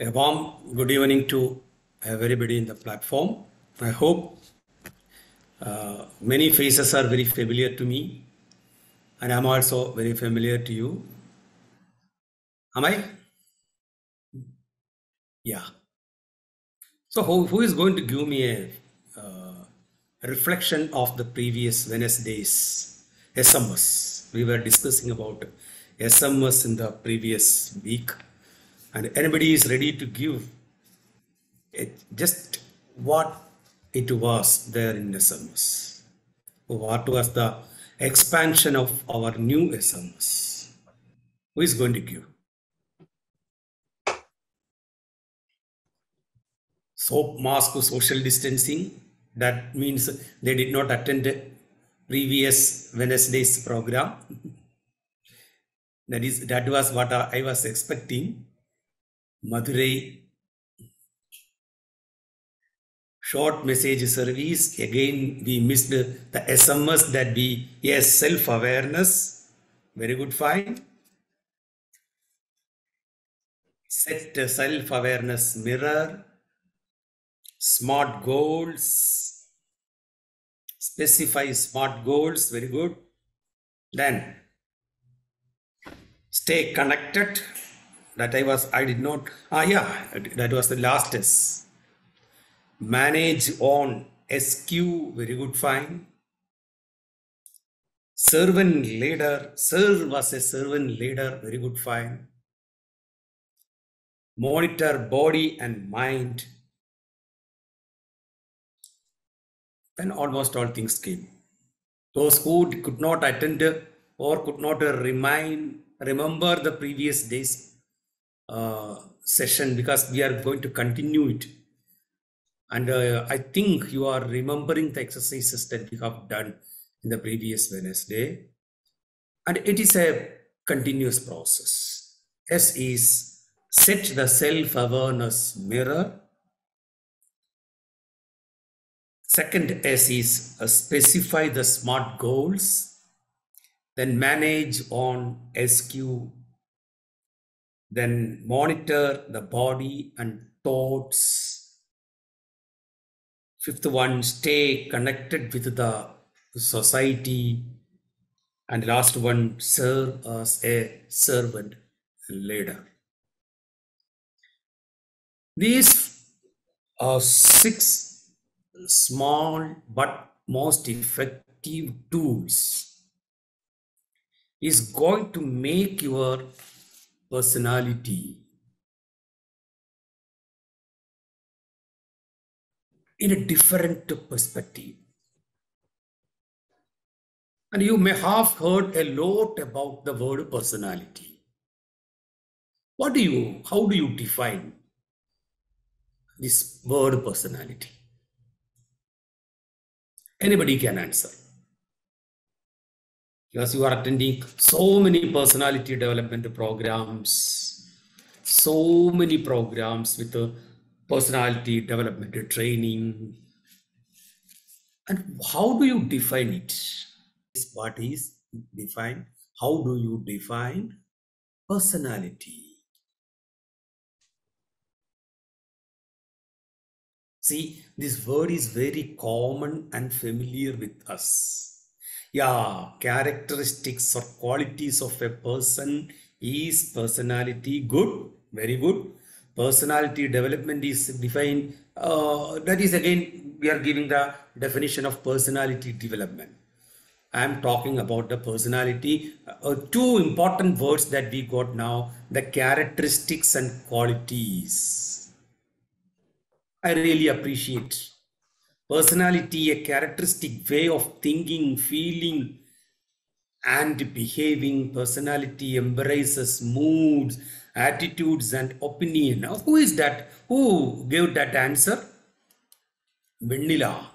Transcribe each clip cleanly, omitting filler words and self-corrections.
A warm good evening to everybody in the platform. I hope many faces are very familiar to me, and I'm also very familiar to you. Am I? Yeah. So, who is going to give me a reflection of the previous Wednesday's SMS? We were discussing about SMS in the previous week, and anybody is ready to give just what it was there in SMS. What was the expansion of our new SMS? Who is going to give? Soap mask social distancing. That means they did not attend previous Wednesday's program. That was what I was expecting. Madurai short message service. Again, we missed the SMS that we, yes, self-awareness. Very good, fine. Set self-awareness mirror. Smart goals. Specify smart goals. Very good. Then stay connected. That I did not. That was the last. Manage on SQ. Very good, fine. Servant leader. Serve as a servant leader. Very good, fine. Monitor body and mind. Then almost all things came. Those who could not attend or could not remember the previous day's session, because we are going to continue it. And I think you are remembering the exercises that we have done in the previous Wednesday. And it is a continuous process. S is set the self-awareness mirror. Second S is specify the smart goals. Then manage on SQ. Then monitor the body and thoughts. Fifth one, stay connected with the society. And last one, serve as a servant leader. These are 6 small but most effective tools is going to make your personality in a different perspective. And you may have heard a lot about the word personality. How do you define this word personality? Anybody can answer. Because you are attending so many personality development programs, so many programs with personality development training. And how do you define it? What is defined? How do you define personality? See, this word is very common and familiar with us. Yeah, characteristics or qualities of a person is personality. Good, very good. Personality development is defined. That is again, we are giving the definition of personality development. I am talking about the personality. 2 important words that we got now, the characteristics and qualities. I really appreciate. Personality, a characteristic way of thinking, feeling, and behaving. Personality embraces moods, attitudes, and opinion. Now, who is that? Who gave that answer? Vanilla.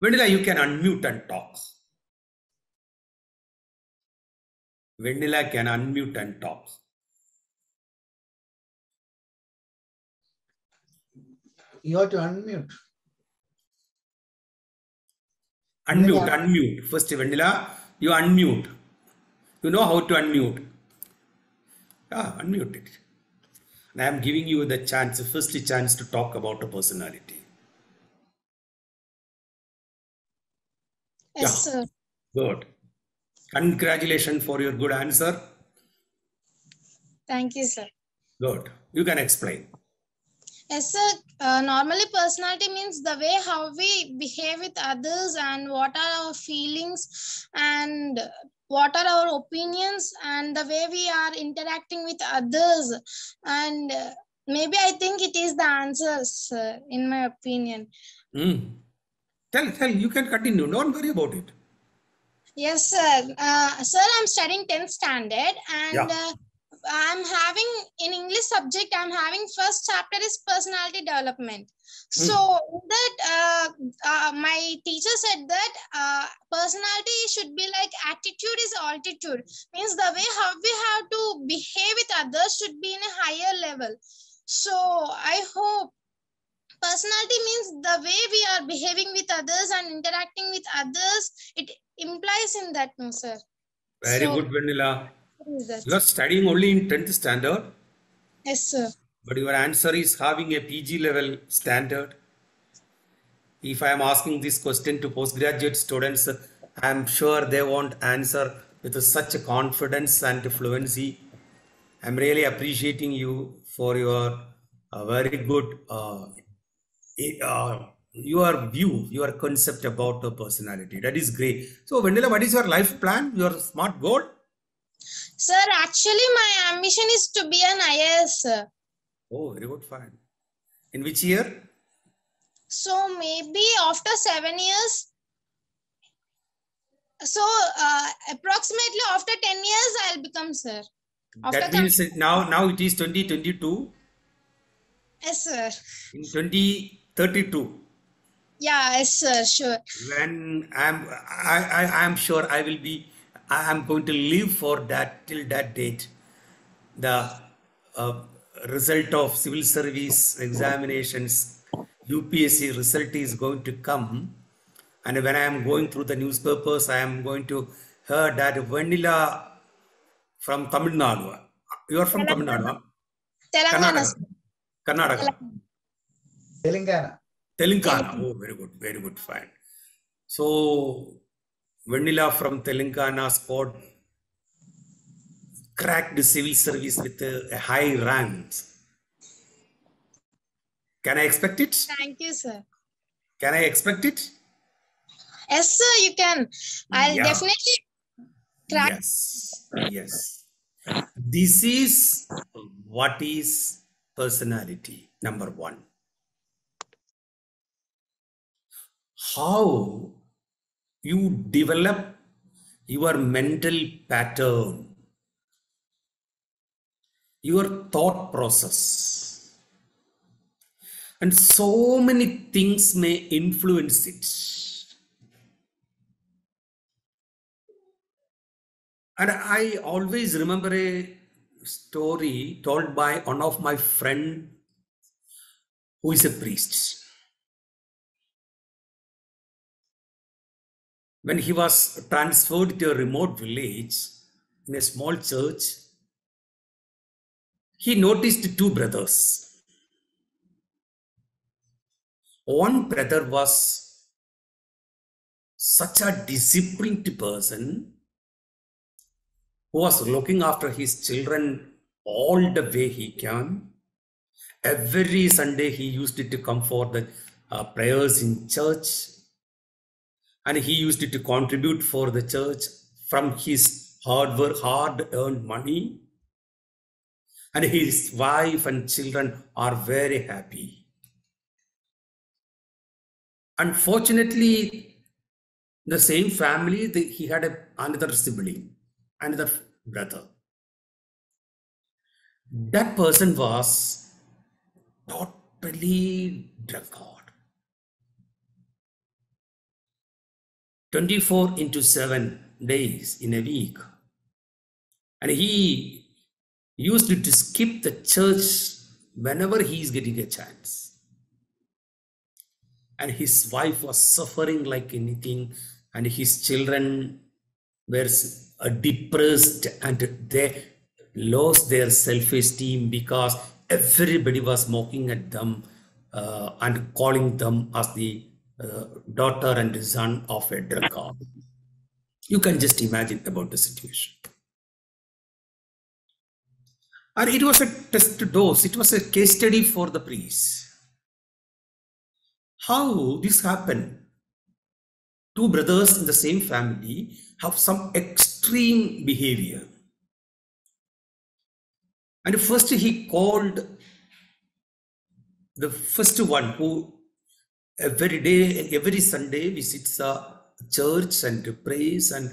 Vanilla, you can unmute and talk. Vanilla can unmute and talk. You have to unmute. Unmute. First, Vanilla, you unmute. You know how to unmute. Yeah, unmute it. I'm giving you the chance, first chance to talk about a personality. Yes, Yeah, sir. good. Congratulations for your good answer. Thank you, sir. Good. You can explain. Yes, sir. Normally, personality means the way how we behave with others and what are our feelings and what are our opinions and the way we are interacting with others. And maybe I think it is the answers, in my opinion. Tell, you can continue. Don't worry about it. Yes, sir. Sir, I'm studying 10th standard and Yeah. I'm having in English subject, I'm having first chapter is personality development. So in that my teacher said that personality should be like attitude is altitude. Means the way how we have to behave with others should be in a higher level. So I hope personality means the way we are behaving with others and interacting with others. It implies in that, no, sir. Very So good, Vanilla. what is that? You are studying only in 10th standard, Yes, sir. but your answer is having a PG level standard. If I am asking this question to postgraduate students, I am sure they won't answer with such a confidence and fluency. I'm really appreciating you for your very good your view, your concept about the personality. That is great. So, Vanilla, what is your life plan? Your smart goal? Sir, actually, my ambition is to be an IAS, sir. Oh, very good, fine. In which year? So maybe after 7 years. So approximately after 10 years, I'll become, sir. After That means now it is 2022. Yes, sir. In 2032. Yeah, yes, sir. Sure. When I'm sure I am going to live for that till that date. The result of civil service examinations, UPSC result is going to come, and when I am going through the newspapers, I am going to hear that Vanilla from Tamil Nadu. You are from Tamil Nadu, huh? Telangana, Karnataka. sir. Karnataka. Telangana. Telangana. Oh, very good, fine. So, Vanilla from Telangana scored, cracked the civil service with a high rank. Can I expect it? Thank you, sir. Can I expect it? Yes, sir, you can. I'll Yeah. definitely crack. Yes. This is what is personality. Number one. How you develop your mental pattern, your thought process, and so many things may influence it. And I always remember a story told by one of my friend who is a priest. When he was transferred to a remote village in a small church, he noticed two brothers. One brother was such a disciplined person who was looking after his children all the way he can. Every Sunday he used to come for the prayers in church, and he used to contribute for the church from his hard work, hard earned money. And his wife and children are very happy. Unfortunately, the same family, he had another sibling, another brother. That person was totally drunkard. 24 into 7 days in a week. And he used to skip the church whenever he is getting a chance. And his wife was suffering like anything, and his children were depressed, and they lost their self-esteem because everybody was mocking at them and calling them as the daughter and the son of a drunkard. You can just imagine about the situation. And it was a test dose. It was a case study for the priest. How this happened? Two brothers in the same family have some extreme behavior. And first he called the first one who every day, every Sunday visits a church and prays and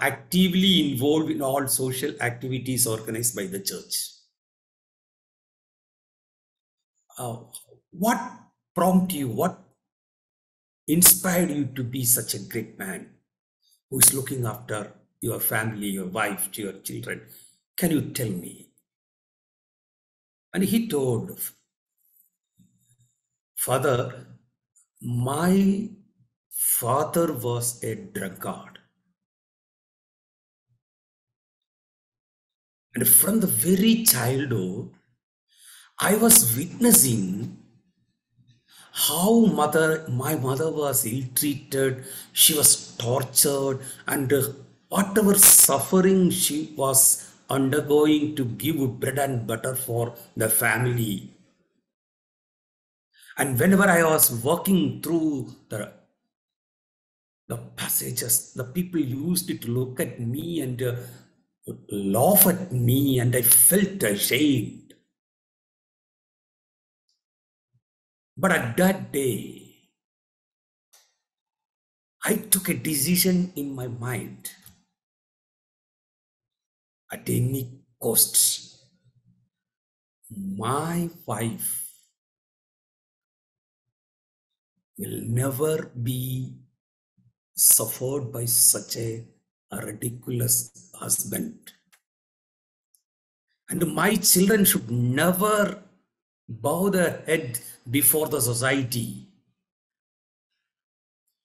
actively involved in all social activities organized by the church. What prompted you? What inspired you to be such a great man who is looking after your family, your wife, your children? Can you tell me? And he told, Father, my father was a drunkard. And from the very childhood, I was witnessing how my mother was ill-treated, she was tortured, and whatever suffering she was undergoing to give bread and butter for the family. And whenever I was walking through the passages, the people used to look at me and laugh at me, and I felt ashamed. But at that day, I took a decision in my mind. At any cost, my wife will never be suffered by such a ridiculous husband. And my children should never bow their head before the society.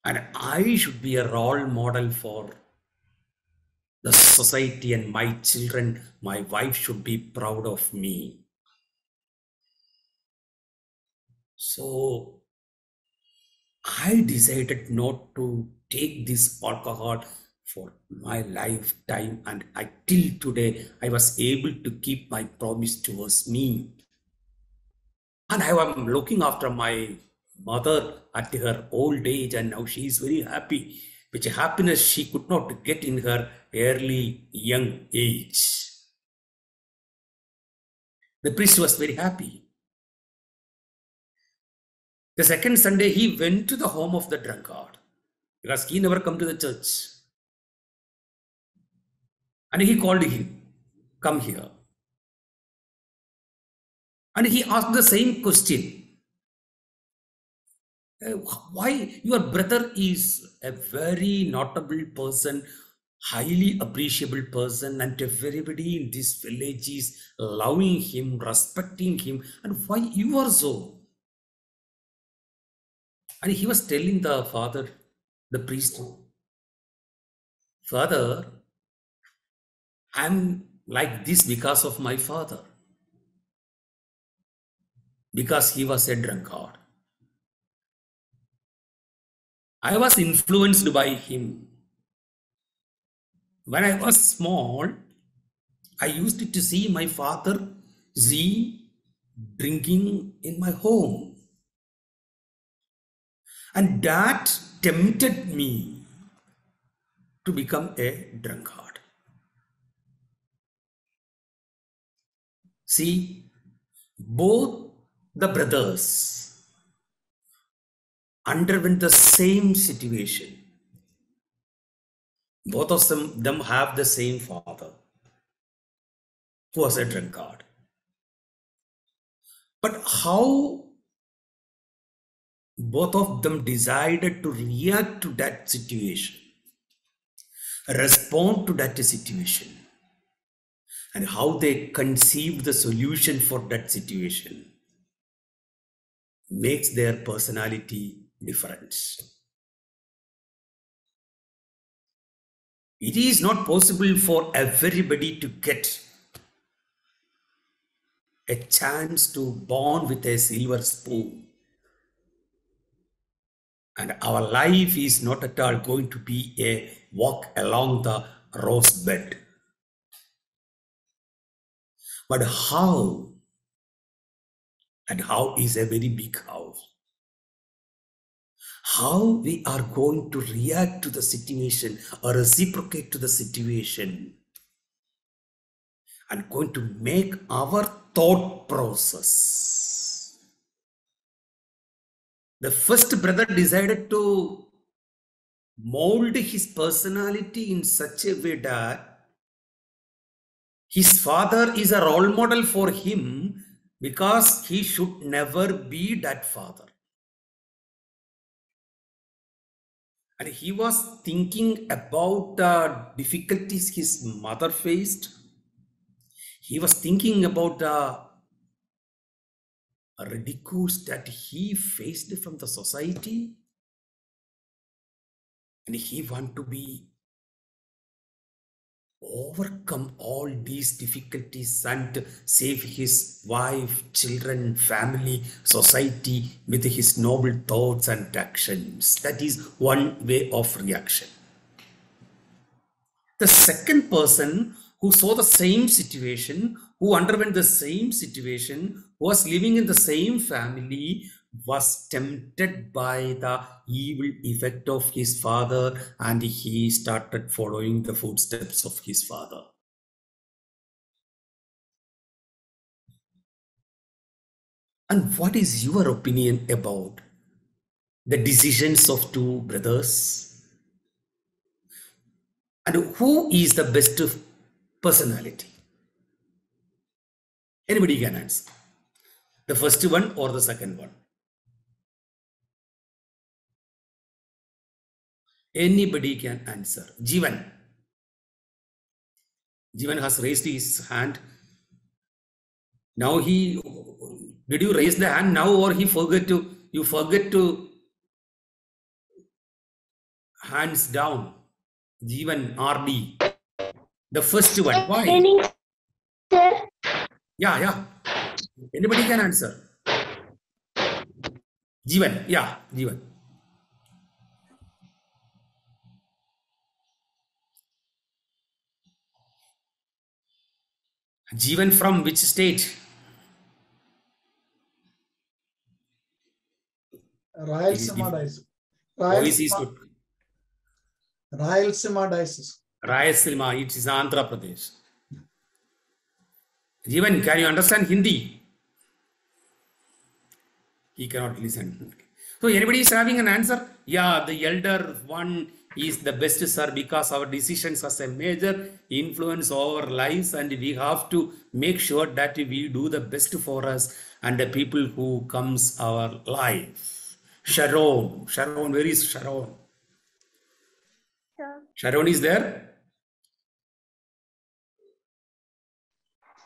And I should be a role model for the society, and my children, my wife should be proud of me. So I decided not to take this alcohol for my lifetime, and till today I was able to keep my promise towards me. And I am looking after my mother at her old age, and now she is very happy, which happiness she could not get in her early young age. The priest was very happy. The second Sunday, he went to the home of the drunkard because he never come to the church. And he called him, come here. And he asked the same question. Why your brother is a very notable person, highly appreciable person, and everybody in this village is loving him, respecting him, and why you are so? And he was telling the father, the priest, Father, I'm like this because of my father, because he was a drunkard. I was influenced by him. When I was small, I used to see my father drinking in my home. And that tempted me to become a drunkard. See, both the brothers underwent the same situation. Both of them have the same father who was a drunkard. But how both of them decided to react to that situation, respond to that situation, and how they conceived the solution for that situation makes their personality different. It is not possible for everybody to get a chance to born with a silver spoon. And our life is not at all going to be a walk along the rose bed. But how? And how is a very big how. How we are going to react to the situation or reciprocate to the situation and going to make our thought process. The first brother decided to mold his personality in such a way that his father is a role model for him because he should never be that father. And he was thinking about the difficulties his mother faced. He was thinking about the ridicules that he faced from the society. And he wanted to be overcome all these difficulties and save his wife, children, family, society with his noble thoughts and actions. That is one way of reaction. The second person who saw the same situation, who underwent the same situation, who was living in the same family, was tempted by the evil effect of his father, and he started following the footsteps of his father. And what is your opinion about the decisions of two brothers? And who is the best personality? Anybody can answer. The first one or the second one? Anybody can answer. Jivan. Jivan has raised his hand. Now did you raise the hand now or you forget to hands down? Jivan, RD. The first one. Why? Yeah. Anybody can answer. Jivan. Yeah, Jivan. Jivan from which state? Rayalaseema diocese. Voice is good. Rayalaseema diocese. Rayalaseema, it is Andhra Pradesh. Jivan, can you understand Hindi? He cannot listen. So anybody is having an answer? Yeah, the elder one is the best, sir, because our decisions has a major influence over our lives, and we have to make sure that we do the best for us and the people who comes our life. Sharon, where is Sharon? Sir. Sharon is there?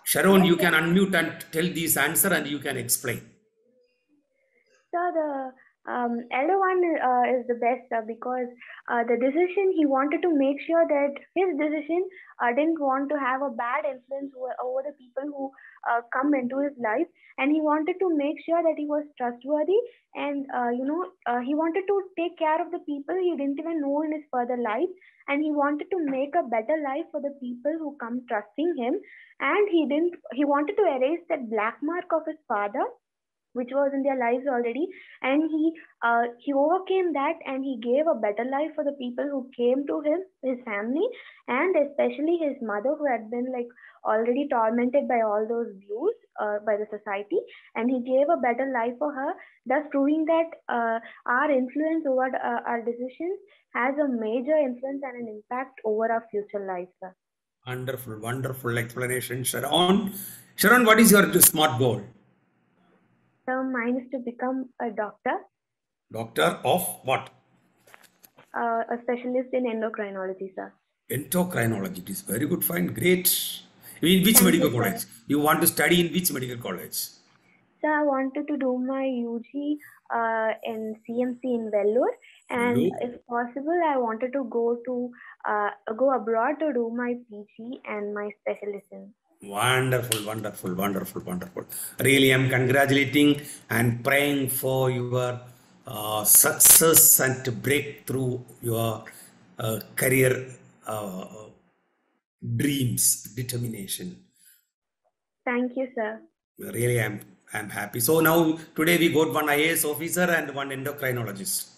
Sharon, you can unmute and tell this answer and you can explain. So the elder one is the best because the decision, he wanted to make sure that his decision didn't want to have a bad influence over the people who come into his life, and he wanted to make sure that he was trustworthy, and he wanted to take care of the people he didn't even know in his further life, and he wanted to make a better life for the people who come trusting him, and he wanted to erase that black mark of his father which was in their lives already, and he overcame that, and he gave a better life for the people who came to him, his family, and especially his mother, who had been like already tormented by all those views by the society, and he gave a better life for her, thus proving that our influence over our decisions has a major influence and an impact over our future life, sir. Wonderful explanation, Sharon. Sharon, what is your smart goal? So mine is to become a doctor. Doctor of what? A specialist in endocrinology, sir. Endocrinology. It is very good, fine, great. In which Thank medical you, college? sir. You want to study in which medical college? So I wanted to do my UG in CMC in Vellore, and if possible, I wanted to go abroad to do my PG and my specialism. Wonderful, wonderful, wonderful, wonderful. Really, I'm congratulating and praying for your success and breakthrough your career dreams, determination. Thank you, sir. Really, I'm happy. So now today we got one IAS officer and one endocrinologist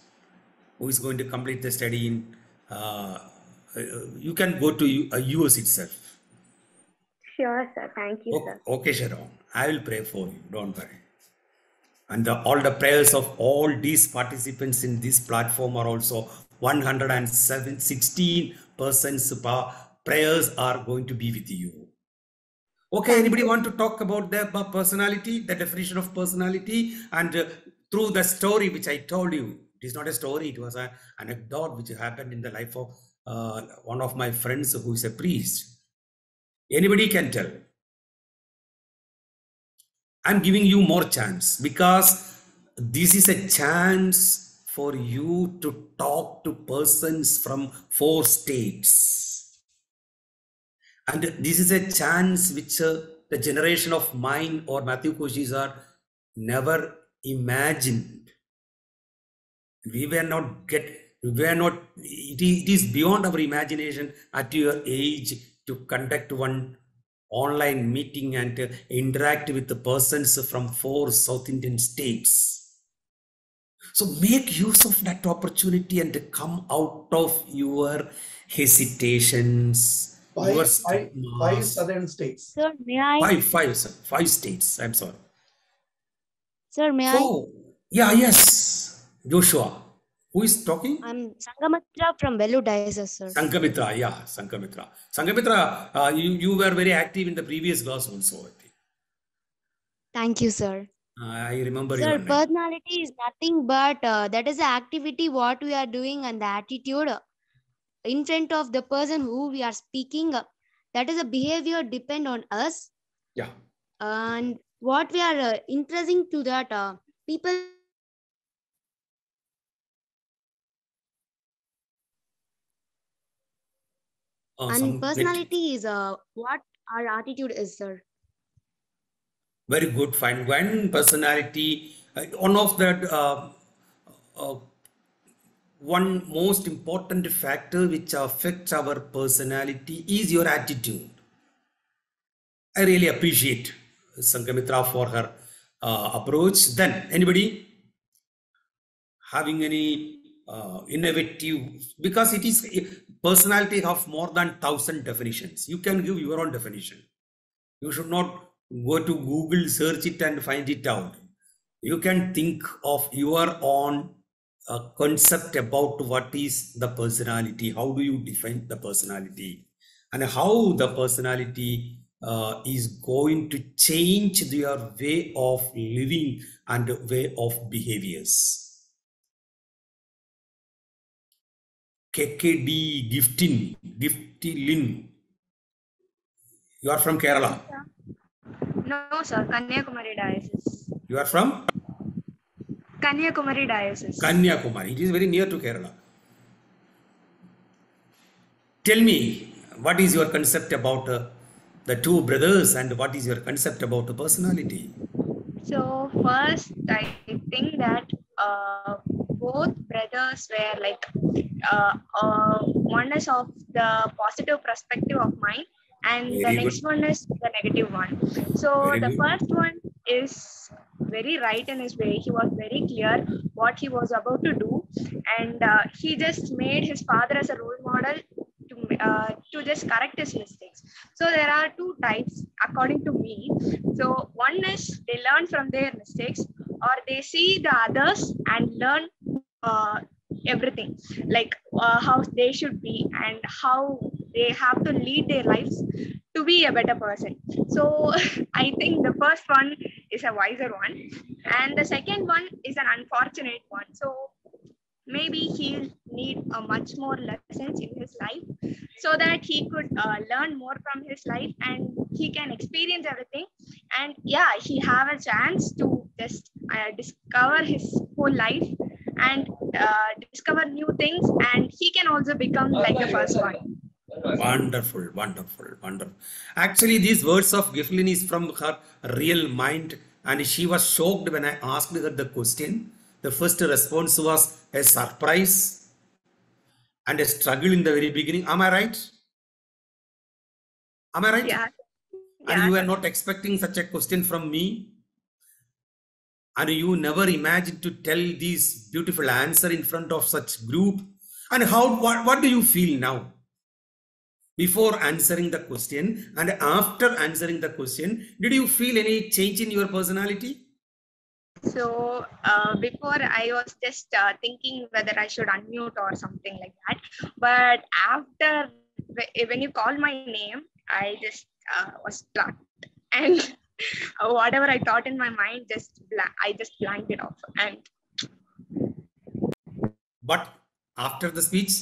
who is going to complete the study in. You can go to US itself. Sure, sir. Thank you, sir. Okay, Sharon. I will pray for you. Don't worry. And all the prayers of all these participants in this platform are also 116 persons prayers are going to be with you. Okay, anybody want to talk about the personality, the definition of personality, and through the story which I told you, it is not a story, it was an anecdote which happened in the life of one of my friends who is a priest. Anybody can tell. I'm giving you more chance because this is a chance for you to talk to persons from 4 states. And this is a chance which the generation of mine or Matthew Koshis are never imagined. It is beyond our imagination at your age to conduct one online meeting and interact with the persons from 4 South Indian states. So make use of that opportunity and come out of your hesitations. Five southern states. Sir, may I? Five states. I'm sorry. Sir, may I? Yes. Joshua. Who is talking? I'm Sangamitra from Velu Diocese, sir. Sangamitra, yeah, Sangamitra. Sangamitra, you were very active in the previous class also, I think. Thank you, sir. I remember Sir, your name. personality is nothing but that is the activity what we are doing and the attitude in front of the person who we are speaking. That is a behavior depend on us. Yeah. And what we are interesting to that people. And personality is what our attitude is, sir. Very good. Fine. When personality, one of that, one most important factor which affects our personality is your attitude. I really appreciate Sangamitra for her approach. Then, anybody having any innovative, because it is personality of more than 1,000 definitions. You can give your own definition. You should not go to Google, search it and find it out. You can think of your own concept about what is the personality, how do you define the personality, and how the personality is going to change your way of living and way of behaviors. KKD Giftilin. You are from Kerala? No, sir. Kanyakumari Diocese. You are from? Kanyakumari Diocese. Kanyakumari. It is very near to Kerala. Tell me, what is your concept about the 2 brothers and what is your concept about the personality? So first, I think that both brothers were like one is of the positive perspective of mine, and the next one is the negative one. So the first one is very right in his way. He was very clear what he was about to do, and he just made his father as a role model to just correct his mistakes. So there are 2 types according to me. So one is they learn from their mistakes, or they see the others and learn everything, like how they should be and how they have to lead their lives to be a better person. So I think the first one is a wiser one, and the second one is an unfortunate one. So maybe he'll need a much more lessons in his life so that he could learn more from his life and he can experience everything. And yeah, he have a chance to just discover his whole life and discover new things, and he can also become like the first one. Wonderful, wonderful, wonderful. Actually, these words of Giflin is from her real mind, and she was shocked when I asked her the question. The first response was a surprise and a struggle in the very beginning. Am I right? Am I right? Yeah. And Yeah, you were sir. not expecting such a question from me, and you never imagined to tell this beautiful answer in front of such group. And what do you feel now? Before answering the question and after answering the question, did you feel any change in your personality? So before I was just thinking whether I should unmute or something like that. But after when you call my name, I just was stuck, and whatever I thought in my mind, I just blanked it off. And But after the speech,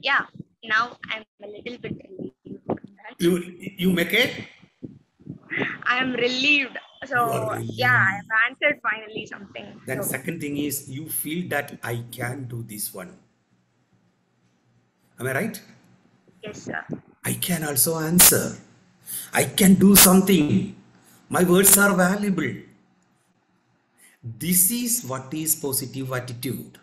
yeah, now I'm a little bit relieved from that. you make it. I am relieved. You are So yeah, I really. have answered finally something. Then So second thing is you feel that I can do this one. Am I right? yes, sir. I can also answer. I can do something. My words are valuable. This is what is positive attitude.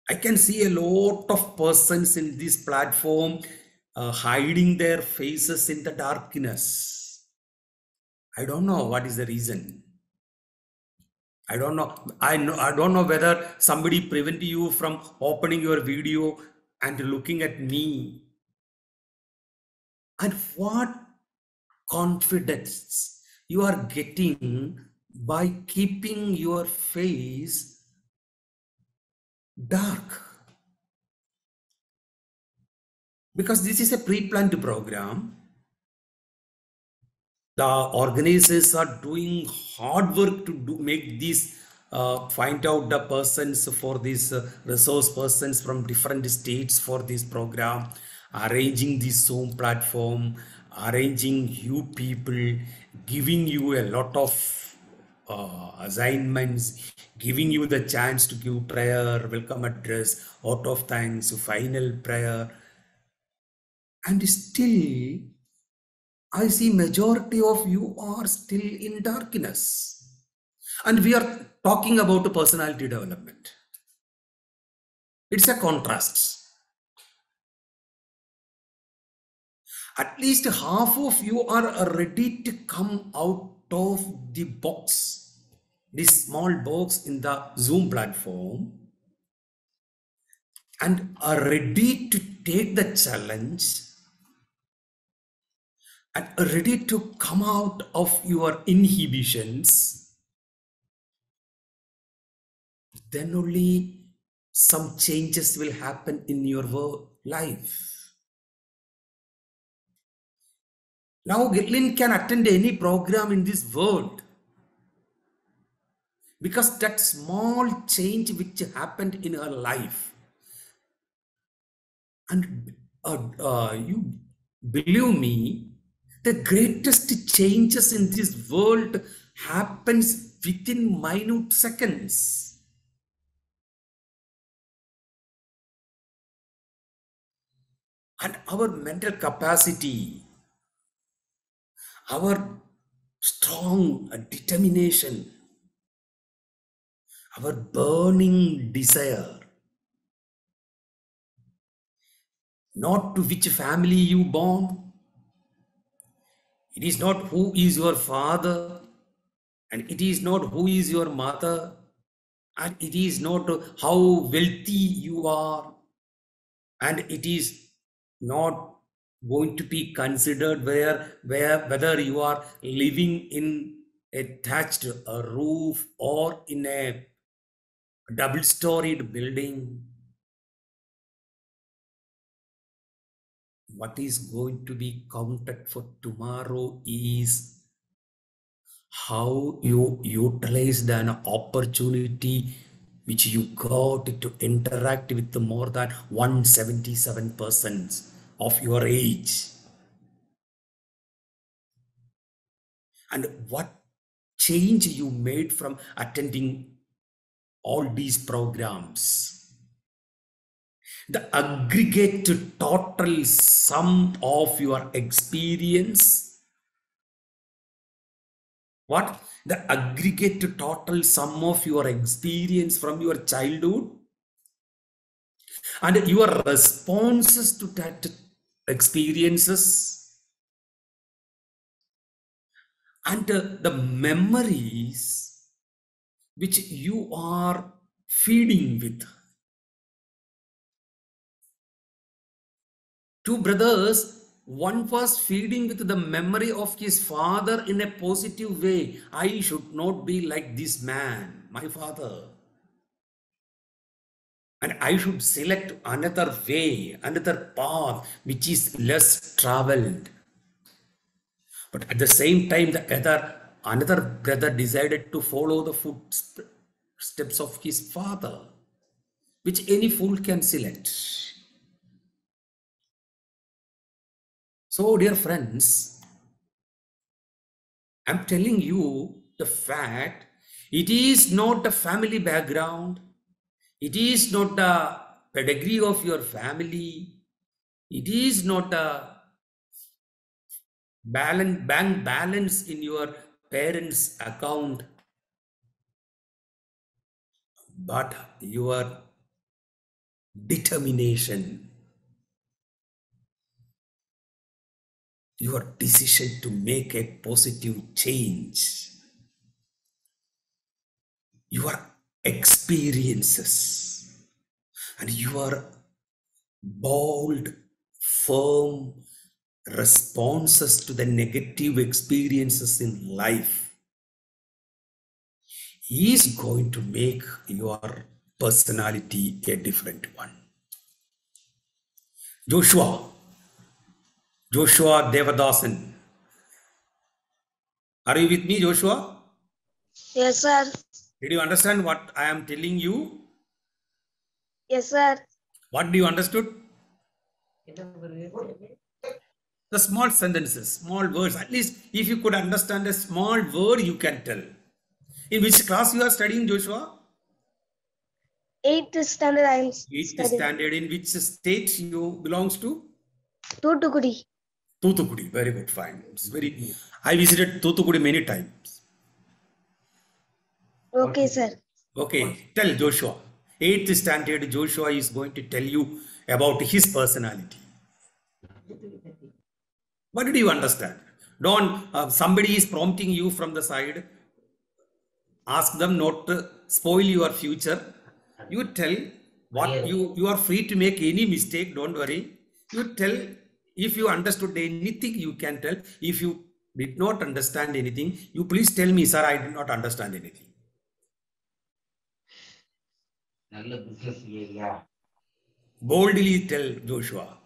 I can see a lot of persons in this platform hiding their faces in the darkness. I don't know what is the reason. I don't know. I don't know whether somebody prevent you from opening your video and looking at me. And what confidence you are getting by keeping your face dark. Because this is a pre-planned program. The organizers are doing hard work to make these find out the persons for these resource persons from different states for this program, arranging this Zoom platform, arranging you people, giving you a lot of assignments, giving you the chance to give prayer, welcome address, out of thanks, final prayer, and still I see majority of you are still in darkness. And we are talking about personality development. It's a contrast. At least half of you are ready to come out of the box, this small box in the Zoom platform, and are ready to take the challenge and are ready to come out of your inhibitions. Then only some changes will happen in your life. Now, Gitlin can attend any program in this world because that small change which happened in her life. And you believe me, the greatest changes in this world happens within minute seconds. And our mental capacity, our strong determination, our burning desire, not to which family you born, it is not who is your father, and it is not who is your mother, and it is not how wealthy you are, and it is not going to be considered whether you are living in a thatched roof or in a double-storied building. What is going to be counted for tomorrow is how you utilized an opportunity which you got to interact with more than 177% of your age. And what change you made from attending all these programs. The aggregate total sum of your experience. What? The aggregate total sum of your experience from your childhood and your responses to that experiences and the memories which you are feeding with. Two brothers, one was feeding with the memory of his father in a positive way. I should not be like this man, my father. And I should select another way, another path which is less traveled. But at the same time, another brother decided to follow the footsteps of his father, which any fool can select. So, dear friends, I'm telling you the fact, it is not the family background, it is not the pedigree of your family, it is not the bank balance in your parents' account, but your determination, your decision to make a positive change, your experiences, and your bold, firm responses to the negative experiences in life is going to make your personality a different one. Joshua Devadasan. Are you with me, Joshua? Yes, sir. Did you understand what I am telling you? Yes, sir. What do you understood? The small sentences, small words. At least if you could understand a small word, you can tell. In which class you are studying, Joshua? 8th standard I am 8th studying. standard. In which state you belongs to? Thuthukudi. Thuthukudi. Very good, fine. It's very. I visited Thuthukudi many times. Okay, sir. Okay, tell Joshua. 8th standard Joshua is going to tell you about his personality. What did you understand? Don't, somebody is prompting you from the side. Ask them not to spoil your future. You tell what you are free to make any mistake. Don't worry. You tell if you understood anything, you can tell. If you did not understand anything, you please tell me, sir, I did not understand anything. Boldly tell Joshua.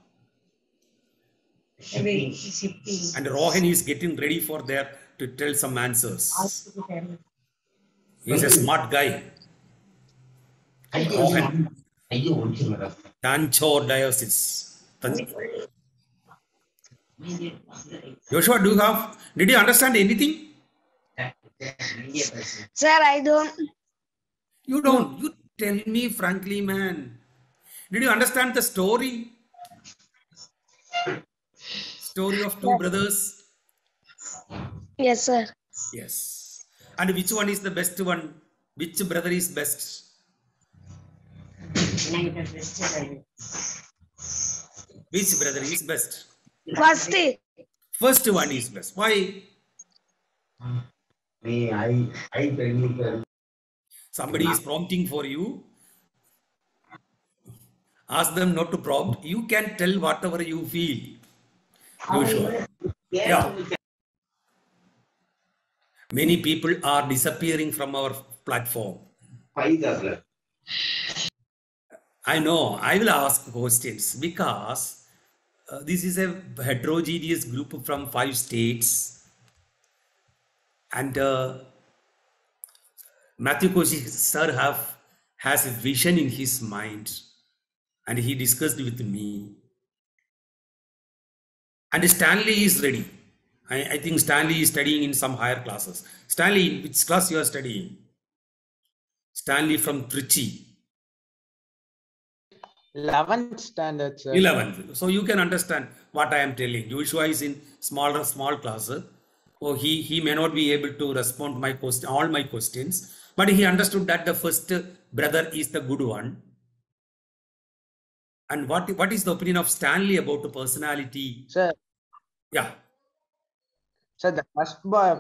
And Rohan is getting ready for there to tell some answers. He's a smart guy. Rohan. Tanchor diocese. Joshua, did you understand anything? Sir, I don't. You don't. You tell me frankly, man. Did you understand the story? Story of two brothers? Yes, sir. Yes. And which one is the best one? Which brother is best? Which brother is best? First, First one is best. Why? Somebody is prompting for you. Ask them not to prompt. You can tell whatever you feel. Joshua. Yeah. Many people are disappearing from our platform. I know. I will ask questions because this is a heterogeneous group from 5 states. And Matthew Koshi sir has a vision in his mind. And he discussed with me. And Stanley is ready. I think Stanley is studying in some higher classes. Stanley, in which class you are studying? Stanley from Trichy. 11th standard, sir. 11th. So you can understand what I am telling. Joshua is in small class. So he may not be able to respond my question, all my questions, but he understood that the first brother is the good one. And what is the opinion of Stanley about the personality? Sir. Yeah. So the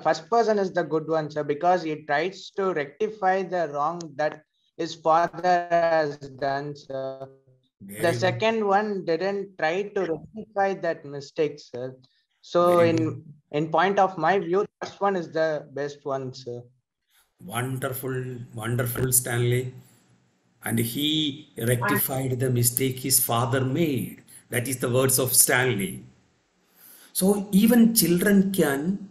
first person is the good one, sir, because he tries to rectify the wrong that his father has done, sir. The second one didn't try to rectify that mistake, sir. So in point of my view, first one is the best one, sir. Wonderful, Stanley. And he rectified the mistake his father made. That is the words of Stanley. So even children can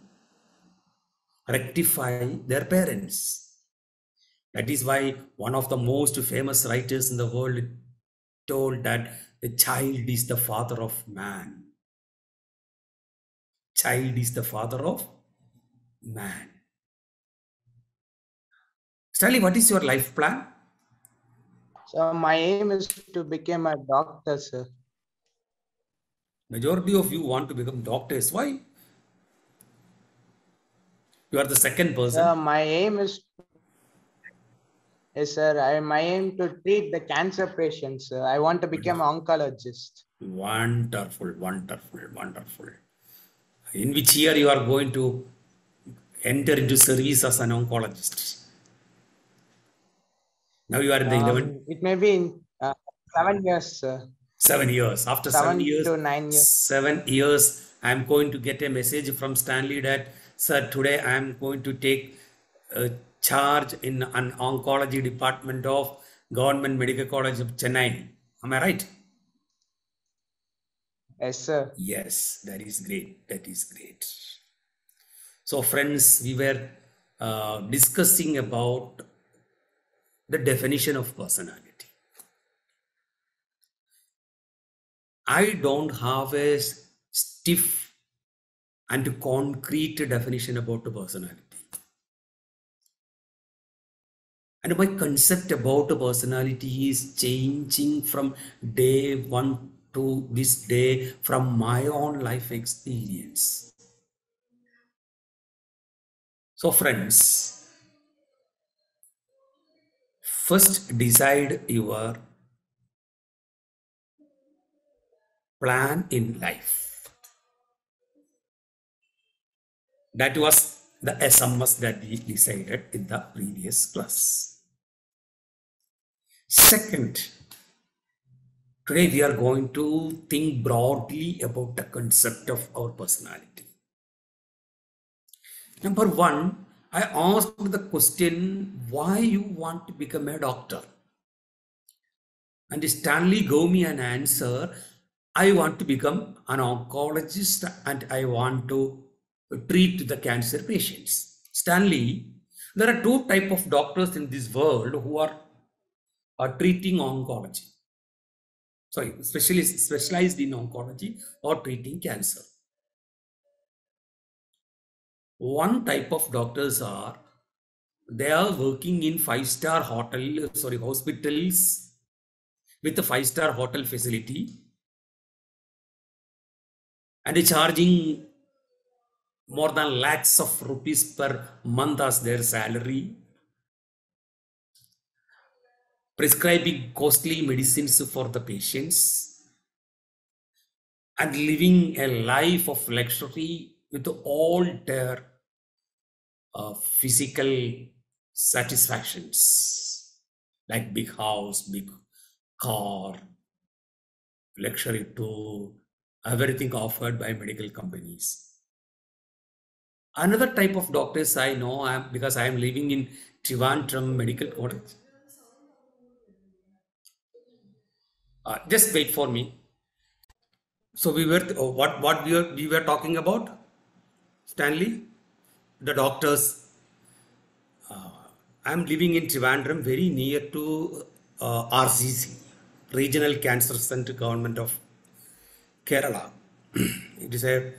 rectify their parents. That is why one of the most famous writers in the world told that the child is the father of man. Child is the father of man. Stanley, what is your life plan? So my aim is to become a doctor, sir. Majority of you want to become doctors. Why? You are the second person. My aim is, yes, sir. My aim to treat the cancer patients. Sir. I want to become an oncologist. Wonderful. In which year you are going to enter into service as an oncologist? Now you are in the 11th. It may be in 7 years, sir. 7 years. After 7 years, to 9 years. 7 years, I am going to get a message from Stanley that, sir, today I am going to take a charge in an oncology department of Government Medical College of Chennai. Am I right? Yes, sir. Yes, that is great. That is great. So, friends, we were discussing about the definition of personality. I don't have a stiff and concrete definition about the personality. And my concept about the personality is changing from day one to this day from my own life experience. So, friends, first decide your plan in life. That was the SMS that we decided in the previous class. Second, today we are going to think broadly about the concept of our personality. Number one, I asked the question, why you want to become a doctor? And Stanley gave me an answer, I want to become an oncologist and I want to treat the cancer patients. Stanley, there are two types of doctors in this world who are treating oncology. Sorry, specialized in oncology or treating cancer. One type of doctors are, they are working in five-star hospitals with a five-star hotel facility and charging more than lakhs of rupees per month as their salary, prescribing costly medicines for the patients, and living a life of luxury with all their physical satisfactions, like big house, big car, luxury tour, everything offered by medical companies. Another type of doctors I know, because I am living in Trivandrum Medical College. Just wait for me. So we were what we were talking about, Stanley, the doctors. I am living in Trivandrum, very near to RCC, Regional Cancer Center, Government of Kerala. It is a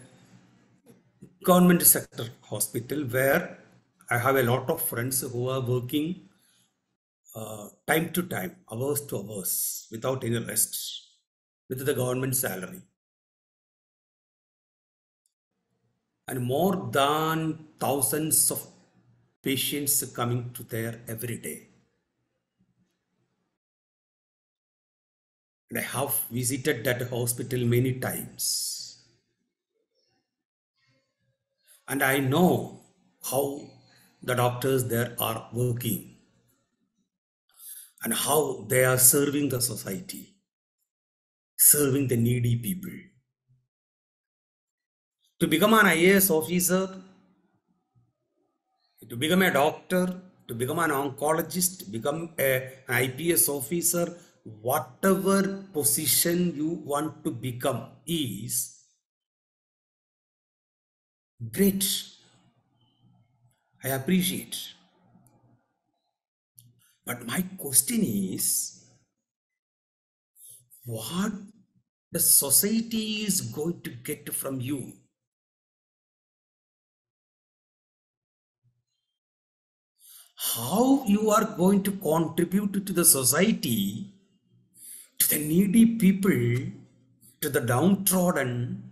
government sector hospital where I have a lot of friends who are working time to time, hours to hours, without any rest, with the government salary. And more than thousands of patients coming to there every day. And I have visited that hospital many times. And I know how the doctors there are working and how they are serving the society, serving the needy people. To become an IAS officer, to become a doctor, to become an oncologist, to become an IPS officer, whatever position you want to become is great. I appreciate. But my question is, what the society is going to get from you? How you are going to contribute to the society, to the needy people, to the downtrodden,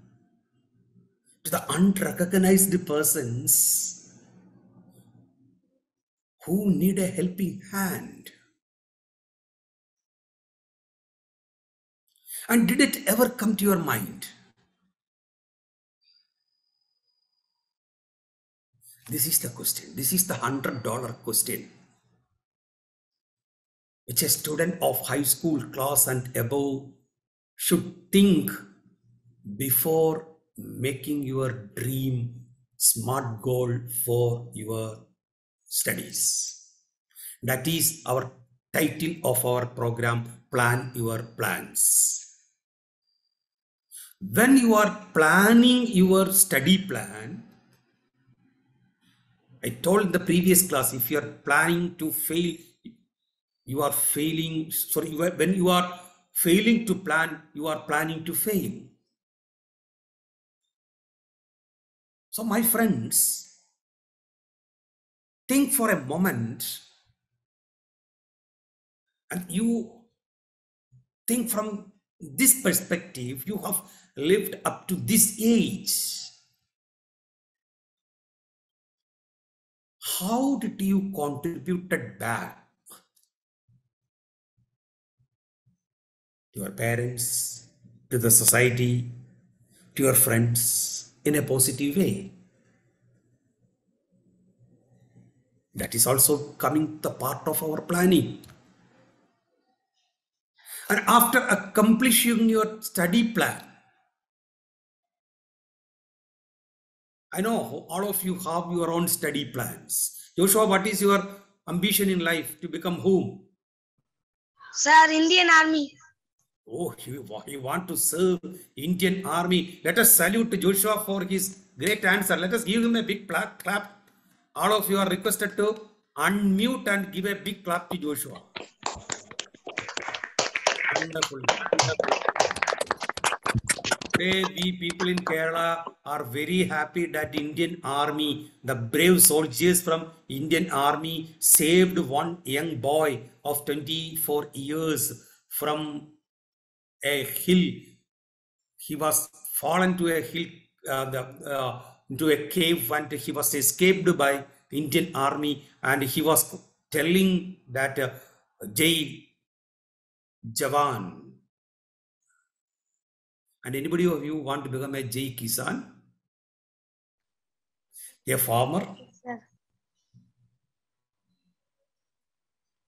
to the unrecognized persons who need a helping hand? And did it ever come to your mind? This is the question. This is the $100 question, which a student of high school class and above should think before making your dream smart goal for your studies. That is our title of our program, Plan Your Plans. When you are planning your study plan, I told in the previous class, if you are planning to fail, you are failing. Sorry, when you are failing to plan, you are planning to fail. So my friends, think for a moment and you think from this perspective. You have lived up to this age. How did you contribute back to your parents, to the society, to your friends in a positive way? That is also coming the part of our planning. And after accomplishing your study plan, I know all of you have your own study plans. Joshua, what is your ambition in life? To become whom? Sir, Indian Army. Oh, he want to serve Indian Army. Let us salute Joshua for his great answer. Let us give him a big clap. All of you are requested to unmute and give a big clap to Joshua. Wonderful. Today, we people in Kerala are very happy that Indian Army, the brave soldiers from Indian Army, saved one young boy of 24 years from a hill. He was fallen to a hill, into a cave, and he was escaped by Indian Army. And he was telling that Jai Jawan. And anybody of you want to become a Jai Kisan? A farmer? Sir.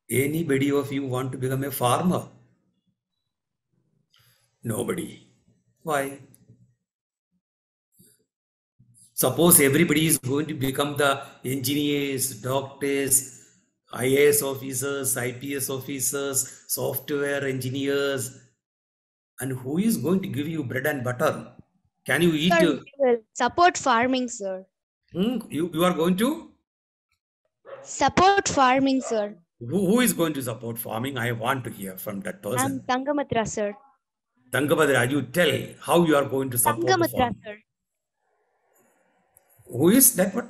Anybody of you want to become a farmer? Nobody. Why? Suppose everybody is going to become the engineers, doctors, IAS officers, IPS officers, software engineers, and who is going to give you bread and butter? Can you eat? Sir, we will support farming, sir. You are going to? Support farming, sir. Who is going to support farming? I want to hear from that person. I'm Tangamatra, sir. Tangabhadra, you tell how you are going to support the Tangamatra, farm. sir. Who is that one?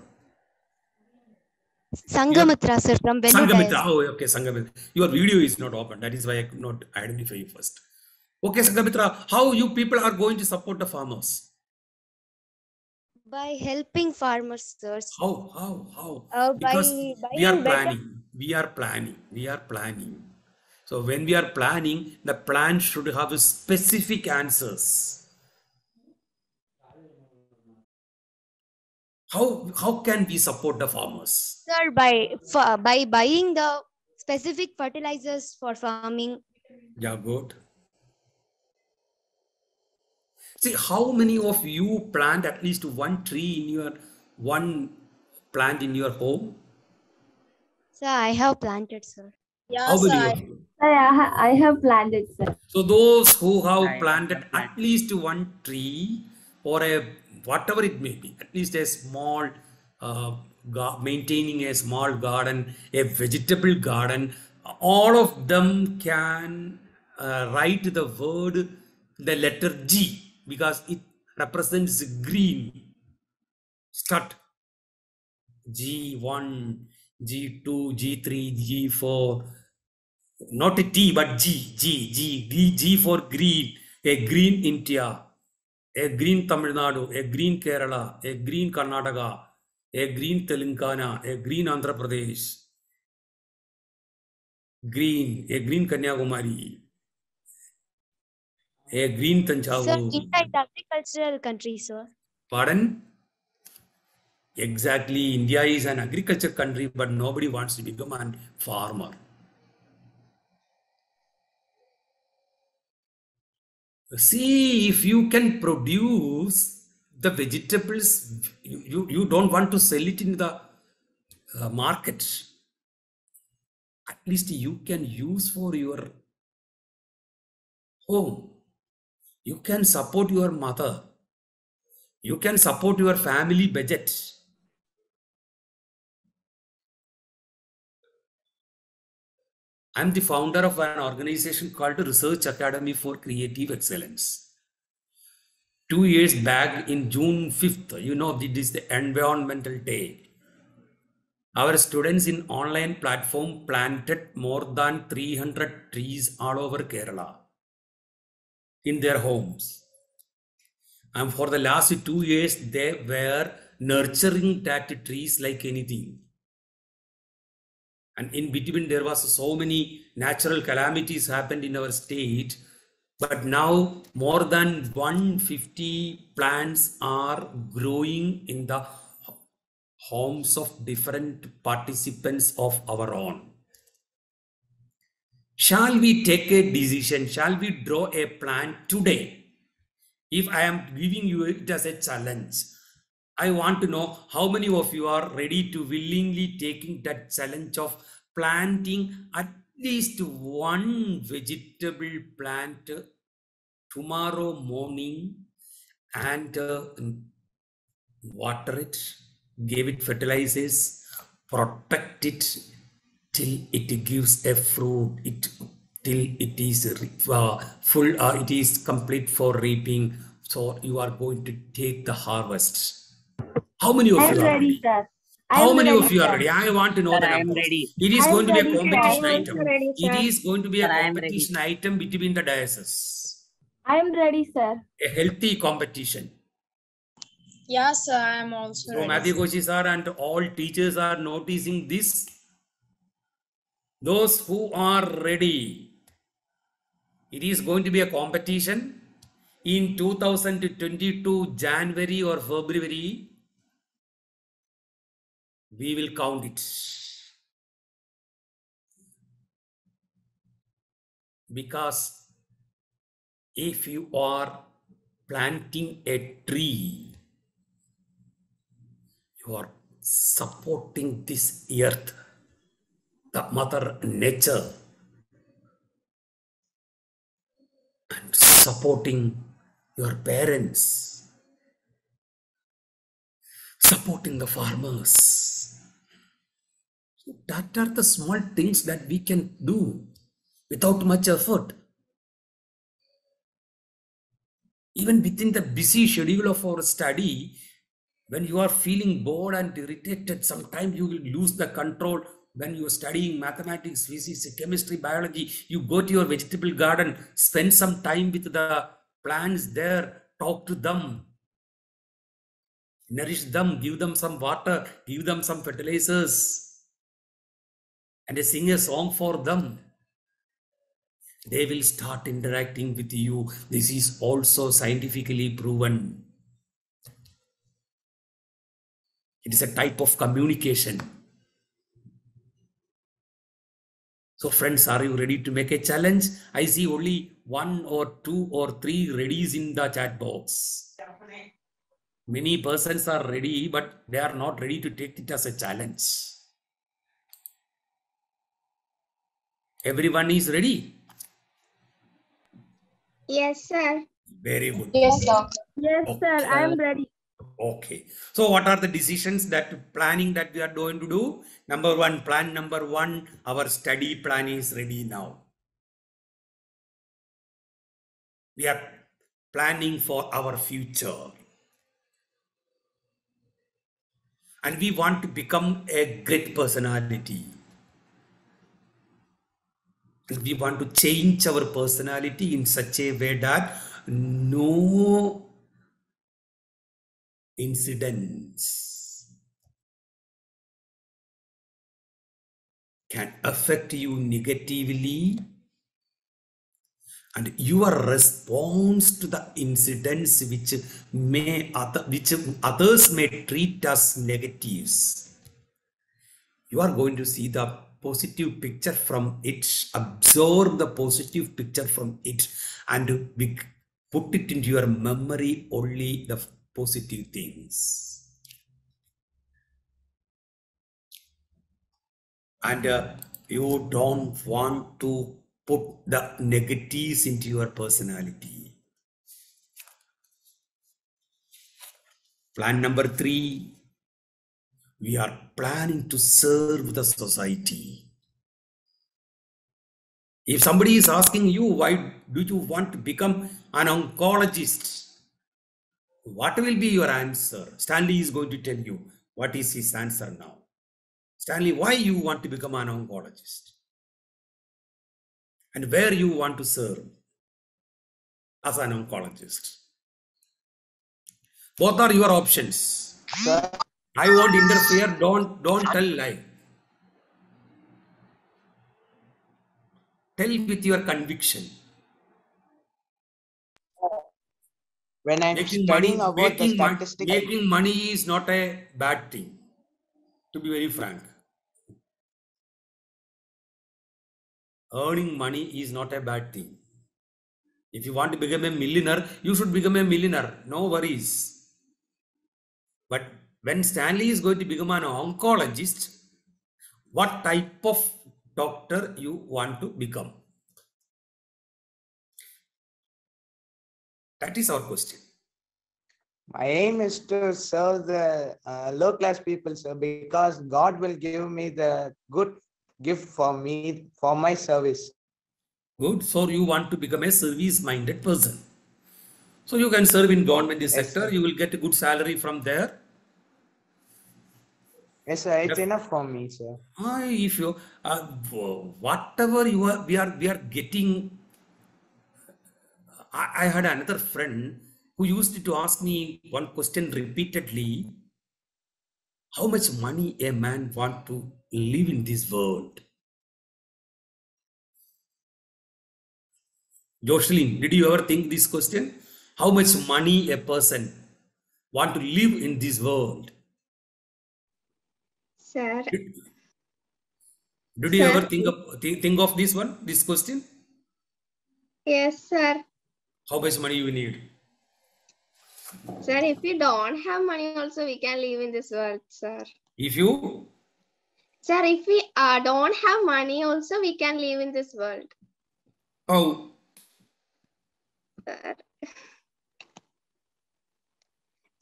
Sangamitra, sir, from Vellore Sangamitra. Diocese. Oh, okay, Sangamitra. Your video is not open. That is why I could not identify you first. Okay, Sangamitra, how you people are going to support the farmers? By helping farmers, sir. How? By Because we are buying better. planning. So when we are planning, the plan should have specific answers. How can we support the farmers? Sir, by buying the specific fertilizers for farming. Yeah, good. See, how many of you plant at least one tree in your one plant in your home? Sir, I have planted, sir. Yeah, How many sir. of you? I have planted, sir. So those who have I planted have planted. at least one tree or a whatever it may be, at least a small maintaining a small garden, a vegetable garden, all of them can write the word, the letter G, because it represents green. Start G1, G2, G3, G4. Not a T, but G for green, a green India, a green Tamil Nadu, a green Kerala, a green Karnataka, a green Telangana, a green Andhra Pradesh, a green Kanyakumari, a green Sir, Tanjavur. India is agricultural country, sir. Pardon? Exactly, India is an agriculture country, but nobody wants to become a farmer. See, if you can produce the vegetables, you don't want to sell it in the market. At least you can use for your home. You can support your mother. You can support your family budget. I'm the founder of an organization called Research Academy for Creative Excellence. 2 years back in June 5th, you know, this is the Environmental Day. Our students in online platform planted more than 300 trees all over Kerala in their homes. And for the last 2 years, they were nurturing that trees like anything. And in between, there was so many natural calamities happened in our state. But now more than 150 plants are growing in the homes of different participants of our own. Shall we take a decision? Shall we draw a plan today? If I am giving you it as a challenge, I want to know how many of you are ready to willingly taking that challenge of planting at least one vegetable plant tomorrow morning and water it, give it fertilizers, protect it till it gives a fruit, till it is full, it is complete for reaping. So you are going to take the harvest. How many of you are ready? Sir. How many of you are ready? I want to know the I am numbers. ready. It is going to be a competition I am item. ready, It sir. is going to be a Sir, I am competition item between the diocese. I am ready, sir. A healthy competition. Yeah, sir. I am also So ready. Matthew Kochi sir and all teachers are noticing this. Those who are ready, it is going to be a competition in 2022 January or February. We will count it. Because if you are planting a tree, you are supporting this earth, the mother nature, and supporting your parents, supporting the farmers. That are the small things that we can do without much effort. Even within the busy schedule of our study, When you are feeling bored and irritated, sometimes you will lose the control. When you are studying mathematics, physics, chemistry, biology, you go to your vegetable garden, spend some time with the plants there, talk to them, nourish them, give them some water, give them some fertilizers, and sing a song for them. They will start interacting with you. This is also scientifically proven. It is a type of communication. So friends, are you ready to make a challenge? I see only 1 or 2 or 3 readies in the chat box. Many persons are ready, but they are not ready to take it as a challenge. Everyone is ready? Yes, sir. Very good. Yes, sir. Yes, sir. I am ready. Okay. So what are the decisions that planning that we are going to do? Number 1, plan number 1, our study plan is ready now. We are planning for our future. And we want to become a great personality. And we want to change our personality in such a way that no incidents can affect you negatively, and your response to the incidents which others may treat as negatives, you are going to see the positive picture from it, absorb the positive picture from it, and put it into your memory only the positive things. And you don't want to put the negatives into your personality. Plan number 3, we are planning to serve the society. If somebody is asking you, why do you want to become an oncologist? What will be your answer? Stanley is going to tell you what is his answer now. Stanley, why you want to become an oncologist? And where you want to serve as an oncologist? Both are your options. Sir, I won't interfere. Don't tell lie. Tell with your conviction. when I'm studying about the statistics, making money is not a bad thing, to be very frank. Earning money is not a bad thing. If you want to become a millionaire, you should become a millionaire. No worries. But when Stanley is going to become an oncologist, what type of doctor you want to become? That is our question. my aim is to serve the low class people, sir, because God will give me the good gift for me for my service. Good. So you want to become a service-minded person. So you can serve in government sector. Sir. You will get a good salary from there. Yes, sir. It's enough for me, sir. If you whatever you are, we are getting. I had another friend who used to ask me one question repeatedly: how much money a man want to live in this world? Jocelyn, did you ever think this question? How much money a person want to live in this world? Sir. Did you ever think of this question? Yes, sir. How much money you need? Sir, if we don't have money also, we can live in this world, sir. If you? Sir, if we don't have money also, we can live in this world. How? Sir.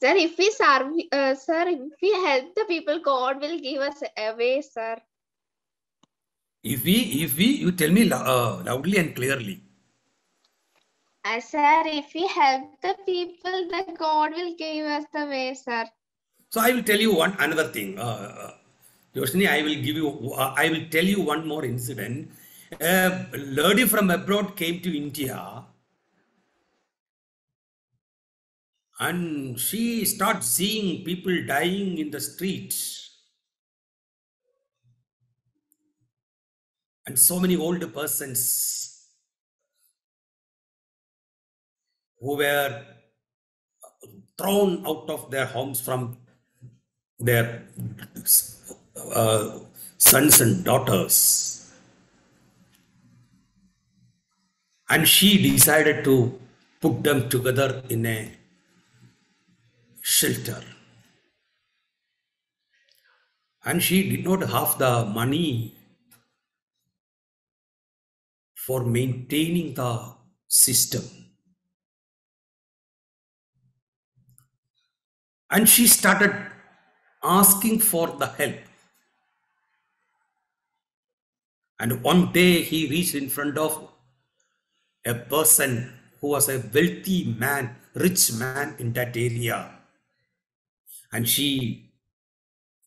Sir, if we serve, sir, if we help the people, God will give us a way, sir. If we, you tell me loudly and clearly. Sir, if we help the people, then God will give us the way, sir. So I will tell you another thing. Yoshini, I will tell you one more incident. A lady from abroad came to India and she started seeing people dying in the streets. And so many old persons who were thrown out of their homes from their sons and daughters. And she decided to put them together in a shelter. And she did not have the money for maintaining the system. And she started asking for the help. And one day he reached in front of a person who was a wealthy man, rich man in that area. And she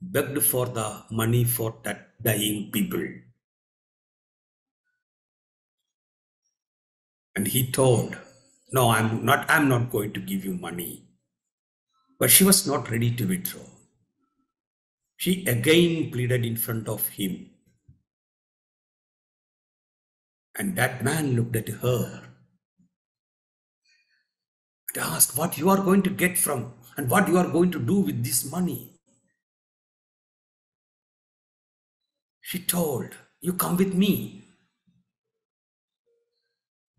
begged for the money for that dying people. And he told, no, I'm not going to give you money. But she was not ready to withdraw. She again pleaded in front of him. And that man looked at her and asked what you are going to get from and what you are going to do with this money. She told, you come with me.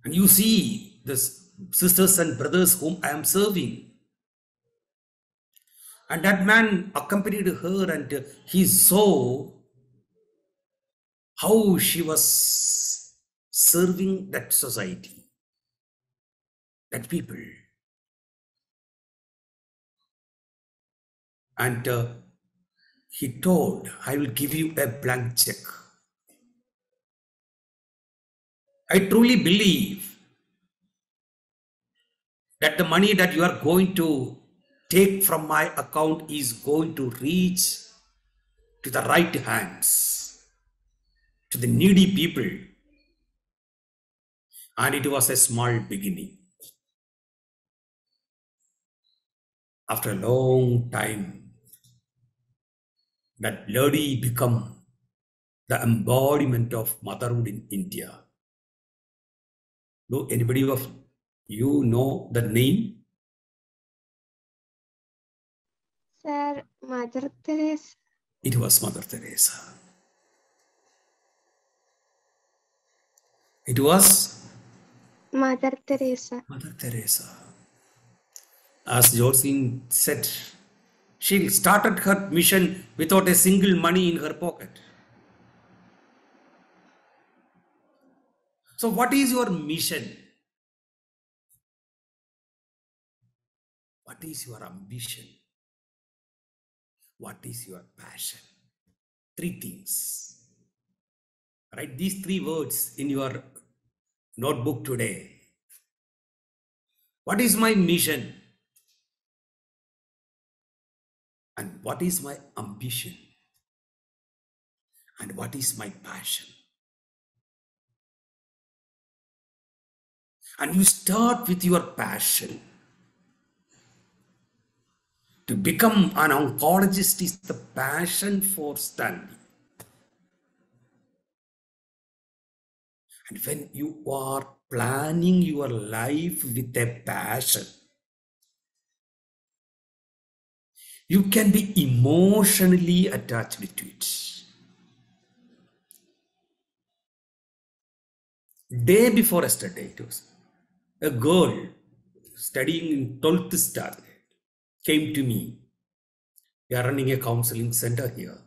And you see the sisters and brothers whom I am serving. And that man accompanied her and he saw how she was serving that society, that people. And he told, I will give you a blank check. I truly believe that the money that you are going to take from my account is going to reach to the right hands, to the needy people. And it was a small beginning. After a long time, that lady became the embodiment of motherhood in India. Do anybody of you know the name? Sir, Mother Teresa. It was Mother Teresa. It was Mother Teresa. Mother Teresa. As Josephine said, she started her mission without a single money in her pocket. So what is your mission? What is your ambition? What is your passion? Three things. Write these three words in your notebook today. What is my mission? And what is my ambition? And what is my passion? And you start with your passion. To become an oncologist is the passion for Stanley. And when you are planning your life with a passion, you can be emotionally attached to it. Day before yesterday, it was a girl studying in 12th standard came to me. We are running a counseling center here.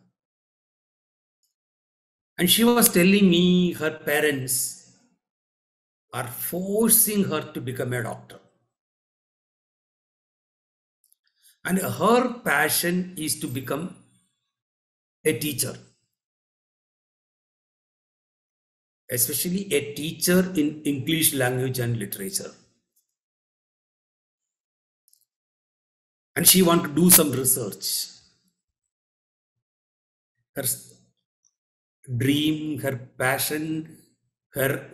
And she was telling me her parents are forcing her to become a doctor. And her passion is to become a teacher, especially a teacher in English language and literature. and she want to do some research. Her dream, her passion, her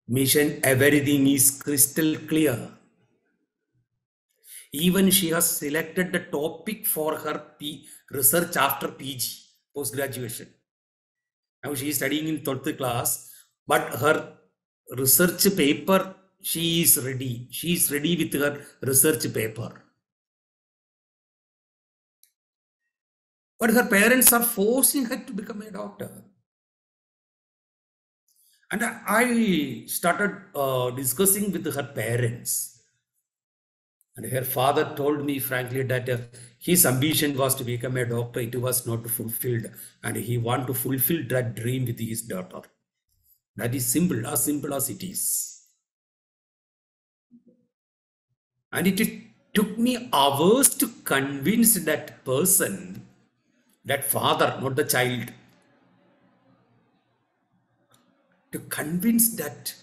mission, everything is crystal clear. Even she has selected the topic for her research after PG, post-graduation. Now she is studying in 12th class, but her research paper, she is ready. She is ready with her research paper. But her parents are forcing her to become a doctor. And I started discussing with her parents. And her father told me frankly that his ambition was to become a doctor. It was not fulfilled. And he wanted to fulfill that dream with his daughter. That is simple as it is. And it took me hours to convince that person, that father, not the child, to convince that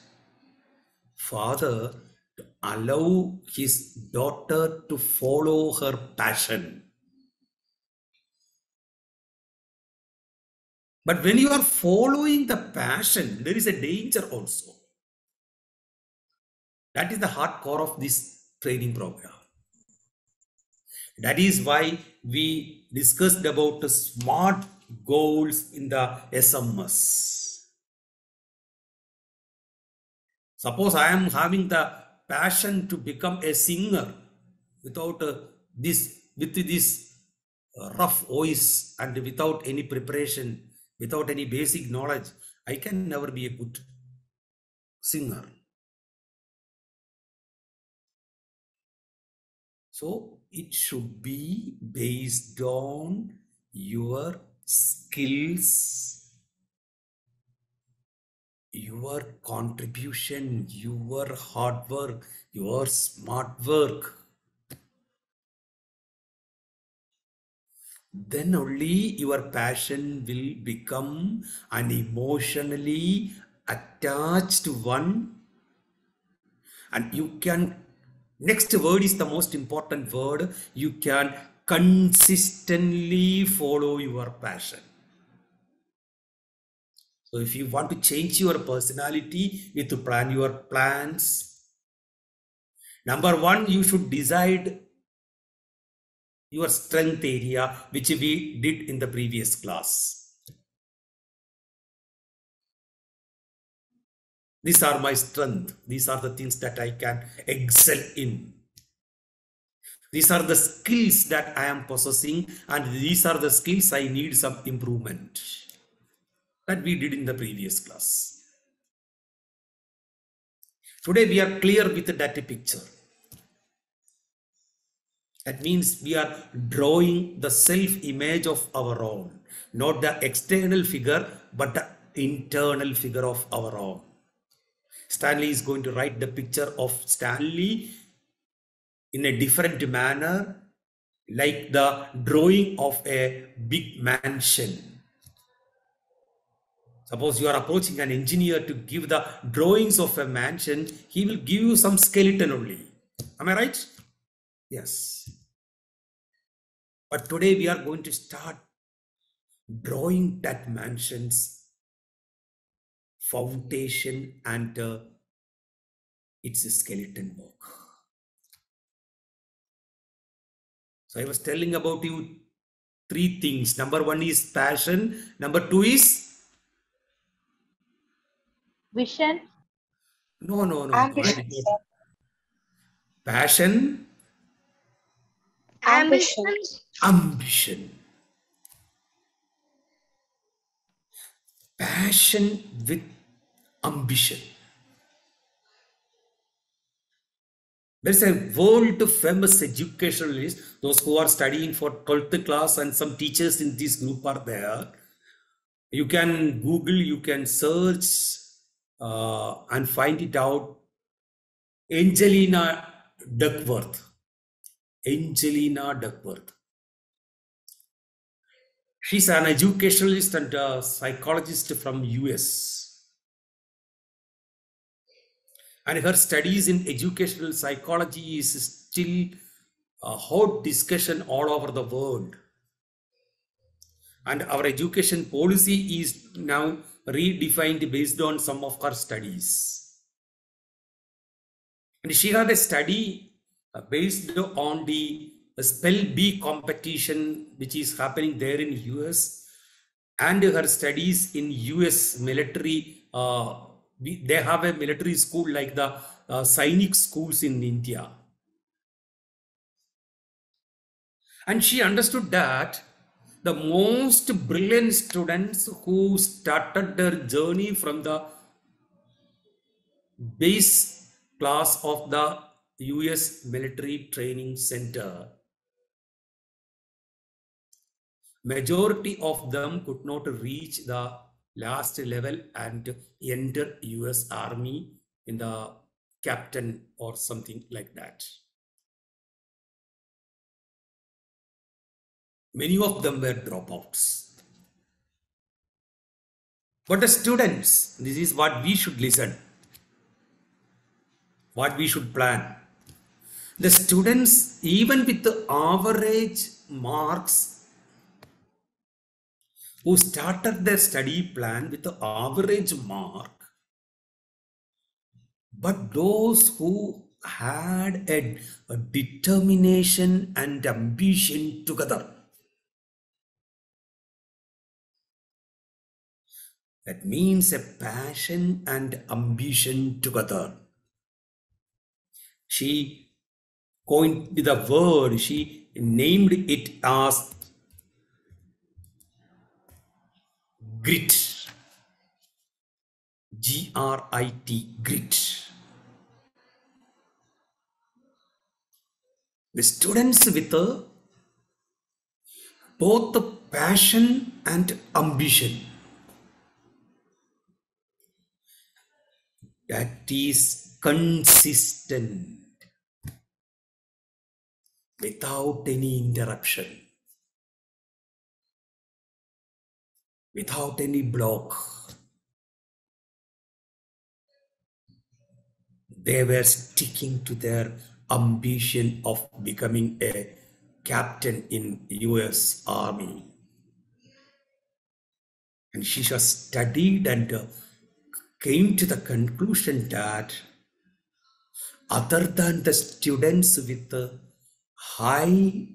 father to allow his daughter to follow her passion. But when you are following the passion, there is a danger also. That is the hard core of this training program. That is why we discussed about the SMART goals in the SMS. Suppose I am having the passion to become a singer without with this rough voice and without any preparation, without any basic knowledge, I can never be a good singer. So it should be based on your skills, your contribution, your hard work, your smart work. Then only your passion will become an emotionally attached one, and you can, next word is the most important word, you can consistently follow your passion. So if you want to change your personality, you have to plan your plans. Number one, you should decide your strength area, which we did in the previous class. These are my strength. These are the things that I can excel in. These are the skills that I am possessing, and these are the skills I need some improvement. That we did in the previous class. Today we are clear with the data picture. That means we are drawing the self-image of our own, not the external figure, but the internal figure of our own. Stanley is going to write the picture of Stanley in a different manner, like the drawing of a big mansion. Suppose you are approaching an engineer to give the drawings of a mansion, he will give you some skeleton only. Am I right? Yes. But today we are going to start drawing that mansion's foundation and its skeleton work. So I was telling about you three things. Number one is passion. Number two is vision. No. Ambition. Passion. Ambition. Passion with ambition. There's a world famous educationalist, those who are studying for 12th class, and some teachers in this group are there. You can Google, you can search and find it out. Angelina Duckworth. She's an educationalist and a psychologist from US. And her studies in educational psychology is still a hot discussion all over the world. And our education policy is now redefined based on some of her studies. And she had a study based on the spell bee competition which is happening there in US, and her studies in US military. They have a military school like the Sainik schools in India. And she understood that the most brilliant students who started their journey from the base class of the US military training center, majority of them could not reach the last level and enter US Army in the captain or something like that. Many of them were dropouts. But the students, this is what we should listen, what we should plan. The students, even with the average marks, who started their study plan with the average mark, but those who had a determination and ambition together, that means a passion and ambition together. She coined the word, she named it as grit. G-R-I-T, grit. The students with both the passion and ambition, that is consistent, without any interruption, without any block. They were sticking to their ambition of becoming a captain in US Army. And she just studied and came to the conclusion that other than the students with high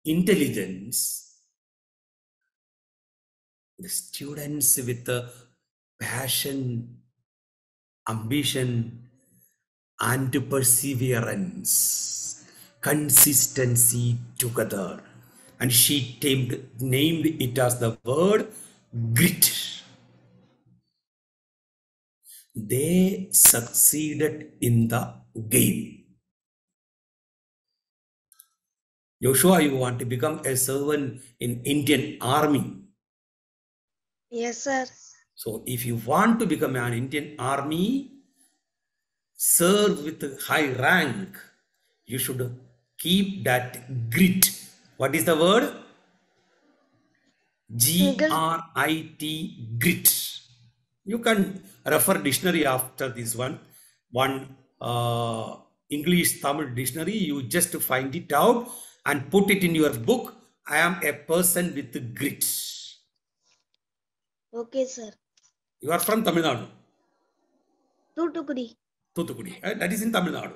intelligence, the students with passion, ambition, and perseverance, consistency together. And she named it as the word grit. They succeeded in the game. Joshua, you want to become a servant in Indian Army? Yes, sir. So if you want to become an Indian Army, serve with high rank, you should keep that grit. What is the word? G-R-I-T, grit. You can refer dictionary after this one. One English Tamil dictionary, you just find it out and put it in your book. I am a person with grit. Okay, sir. You are from Tamil Nadu? Thuthukudi. Thuthukudi. That is in Tamil Nadu.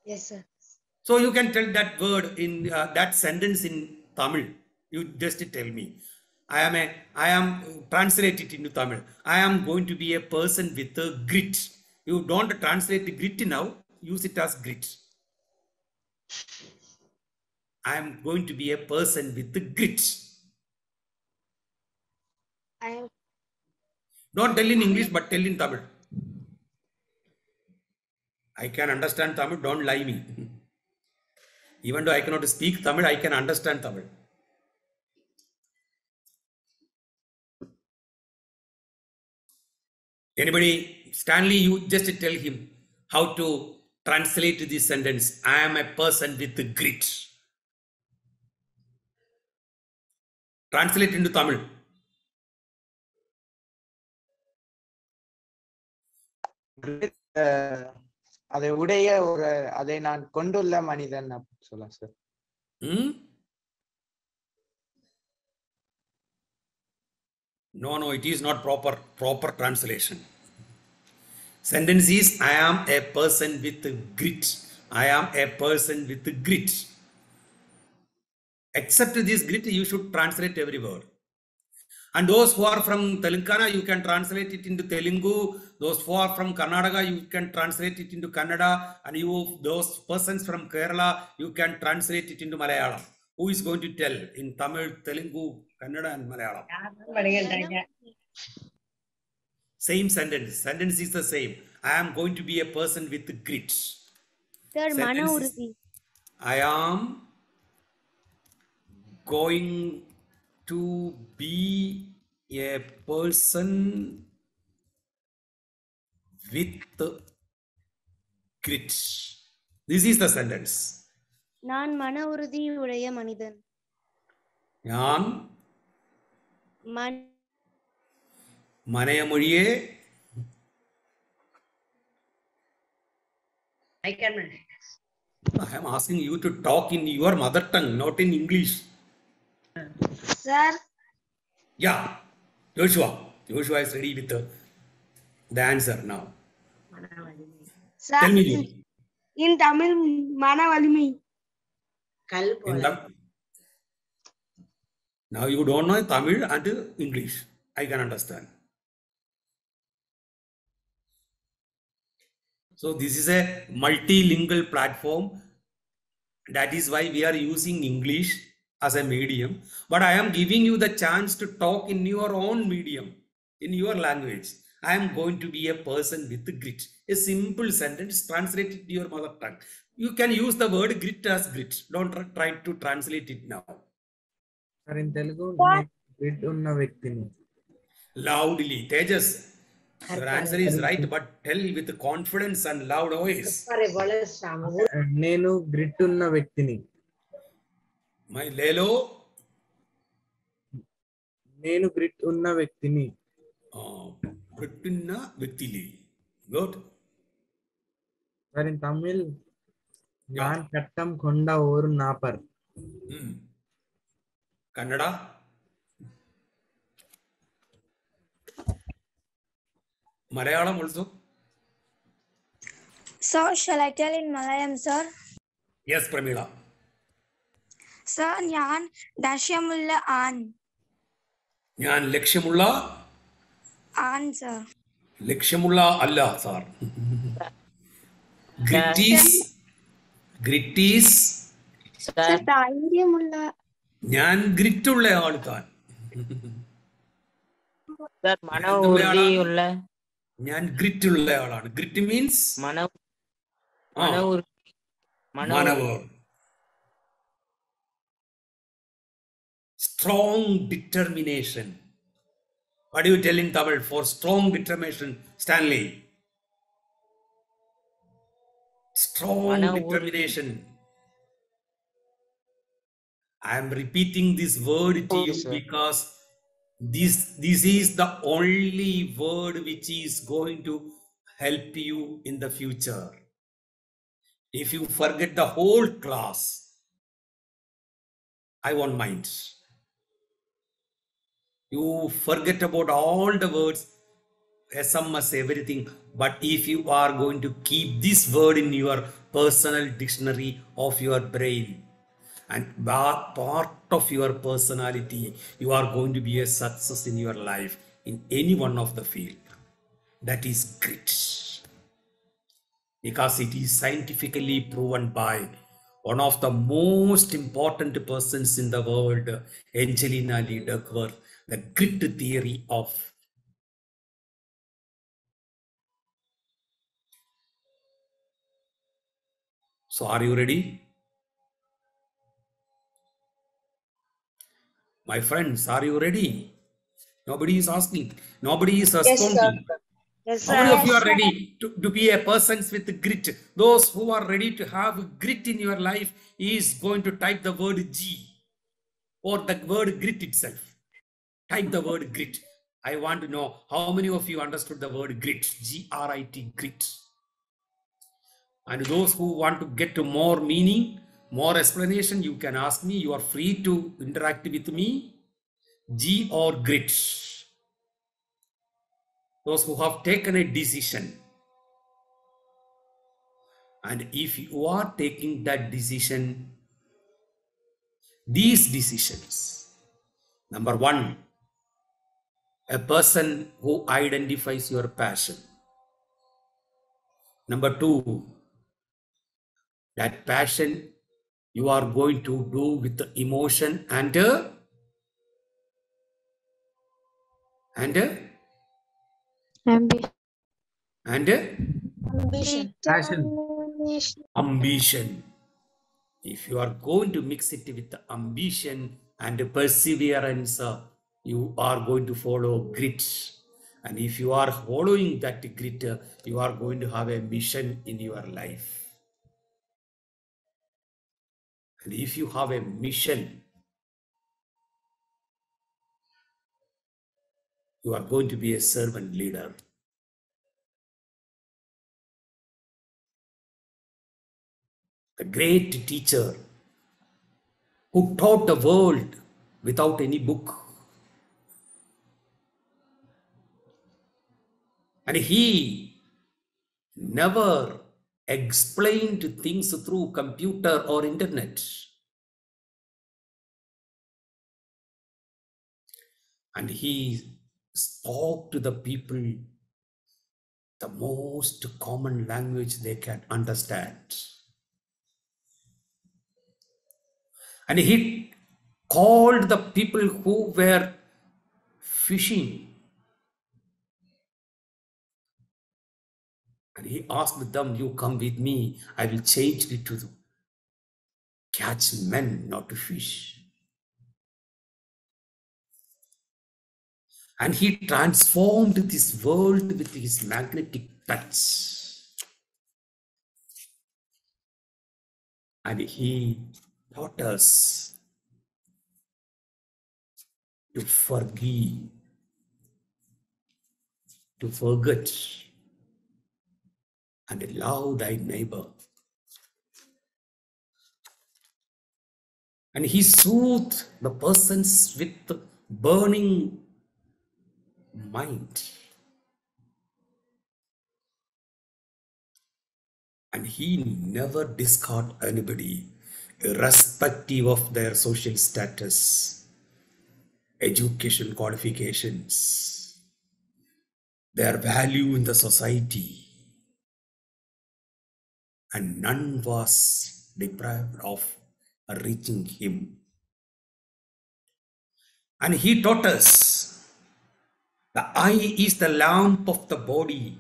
Yes, sir. So you can tell that word in that sentence in Tamil. You just tell me. I am translate it into Tamil. I am going to be a person with a grit. You don't translate the grit now. Use it as grit. I am going to be a person with the grit. Don't tell in English, but tell in Tamil. I can understand Tamil. Don't lie me. Even though I cannot speak Tamil, I can understand Tamil. Anybody, Stanley, you just tell him how to translate this sentence. I am a person with grit. Translate into Tamil. Grit, அதை உடைய ஒரு அதை நான் கொண்டுள்ள மனிதன் சொல்லலாம் sir. No, it is not proper translation. Sentence is, I am a person with grit. I am a person with grit. Except this grit, you should translate every word. And those who are from Telangana, you can translate it into Telugu. Those who are from Karnataka, you can translate it into Kannada. And those persons from Kerala, you can translate it into Malayalam. Who is going to tell in Tamil, Telugu, Kannada and Malayalam? Same sentence. Sentence is the same. I am going to be a person with grit. Sir, mana uruthi. I am going to be a person with grit. This is the sentence. நான் மன உறுதி உடைய மனிதன். நான் மனைய மொழியே I am asking you to talk in your mother tongue, not in English. Sir. Yeah, Joshua is ready with the answer now. Sir, tell me. In Tamil, mana valimai. Now you don't know Tamil and English. I can understand. So this is a multilingual platform. That is why we are using English as a medium. But I am giving you the chance to talk in your own medium, in your language. I am going to be a person with grit. A simple sentence, translate it to your mother tongue. You can use the word grit as grit. Don't try to translate it now. Sir, in Telugu, grit unna vaktini. Loudly, Tejas. Your answer is right, but tell with confidence and loud voice. Nenu grit unna vaktini. My Lelo. Nenu grit unna vaktini. Grit unna vaktili. Good. Sir, in Tamil, Naan kattam konda oru napar. Kannada. Malayalam also. So, shall I tell in Malayalam, sir? Yes, Pramila. Sir, Nyan Dashyamulla An. Nyan Lekshamulla An, sir. Lekshamulla Allah, sir. Grit is. Sir, Dhairyamulla. Nyan grittulla ആള് താൻ. Sir, mana urdi ulla. ഞാൻ ഗ്രിറ്റുള്ള ആളാണ്. Grit means മനവർ. Strong determination. What do you tell in Tamil for strong determination, Stanley? Strong determination. I am repeating this word to you because this is the only word which is going to help you in the future. If you forget the whole class, I won't mind. You forget about all the words, SMS, everything. But if you are going to keep this word in your personal dictionary of your brain and part of your personality, you are going to be a success in your life in any one of the field. That is grit. Because it is scientifically proven by one of the most important persons in the world, Angelina Lee Duckworth, the grit theory of. So are you ready? My friends, are you ready? Nobody is asking. Nobody is responding. Yes, sir. How many of you are ready to be a person with grit? Those who are ready to have grit in your life is going to type the word G or the word grit itself. Type the word grit. I want to know how many of you understood the word grit. G-R-I-T, grit. And those who want to get to more meaning, more explanation, you can ask me. You are free to interact with me. G or grit. Those who have taken a decision. And if you are taking that decision, these decisions, number one, a person who identifies your passion. Number two, that passion you are going to do with the emotion and Ambition. Ambition. ambition. If you are going to mix it with the ambition and perseverance, you are going to follow grit. And if you are following that grit, you are going to have a mission in your life. And if you have a mission, you are going to be a servant leader. The great teacher who taught the world without any book. And he never explained things through computer or internet. And he spoke to the people the most common language they can understand. And he called the people who were fishing. And he asked them, you come with me, I will change it to catch men, not to fish. And he transformed this world with his magnetic touch. And he taught us to forgive, to forget, and love thy neighbor. And he soothed the persons with burning mind. And he never discarded anybody, irrespective of their social status, education qualifications, their value in the society. And none was deprived of reaching him. And he taught us the eye is the lamp of the body.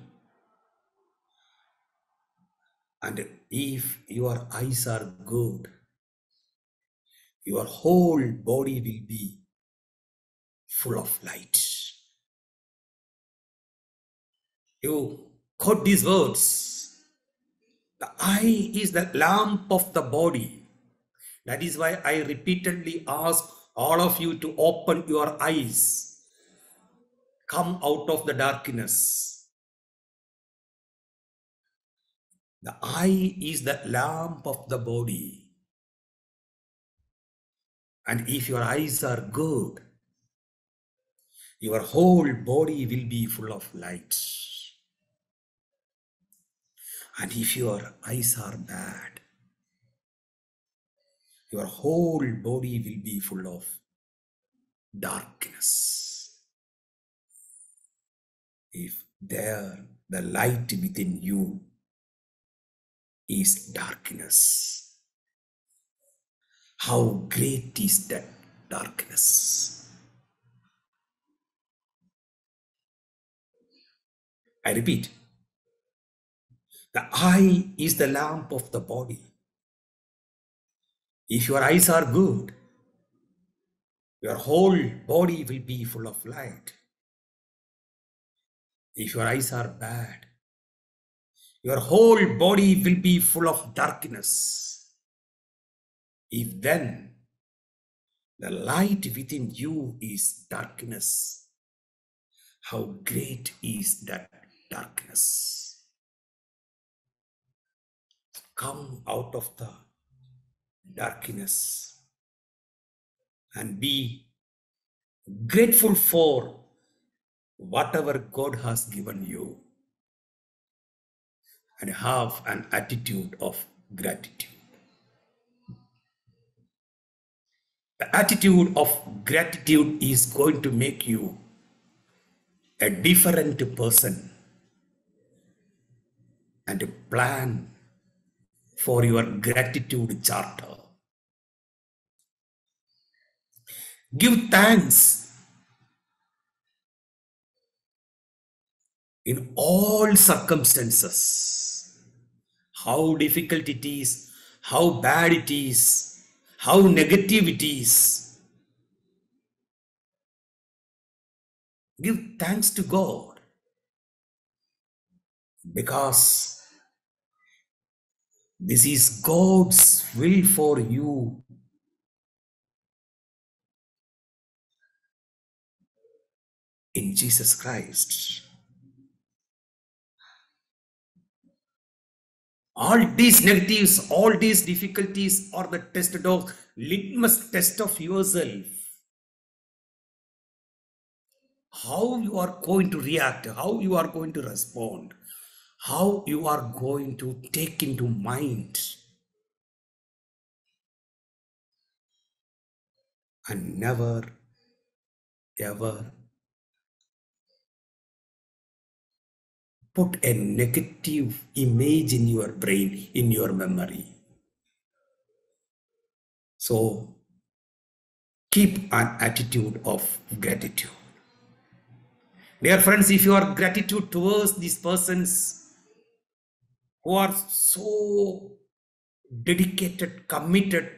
And if your eyes are good, your whole body will be full of light. You quote these words. The eye is the lamp of the body. That is why I repeatedly ask all of you to open your eyes. Come out of the darkness. The eye is the lamp of the body. And if your eyes are good, your whole body will be full of light. And if your eyes are bad, your whole body will be full of darkness. If the light within you is darkness, how great is that darkness? I repeat, the eye is the lamp of the body. If your eyes are good, your whole body will be full of light. If your eyes are bad, your whole body will be full of darkness. If then the light within you is darkness, how great is that darkness? come out of the darkness and be grateful for whatever God has given you and have an attitude of gratitude. The attitude of gratitude is going to make you a different person and plan for your gratitude charter. Give thanks in all circumstances. How difficult it is, how bad it is, how negative it is. Give thanks to God because this is God's will for you. In Jesus Christ. All these negatives, all these difficulties are the test of litmus test of yourself. How you are going to react, how you are going to respond, how you are going to take into mind and never ever put a negative image in your brain, in your memory. So keep an attitude of gratitude. Dear friends, if your gratitude towards these persons who are so dedicated, committed,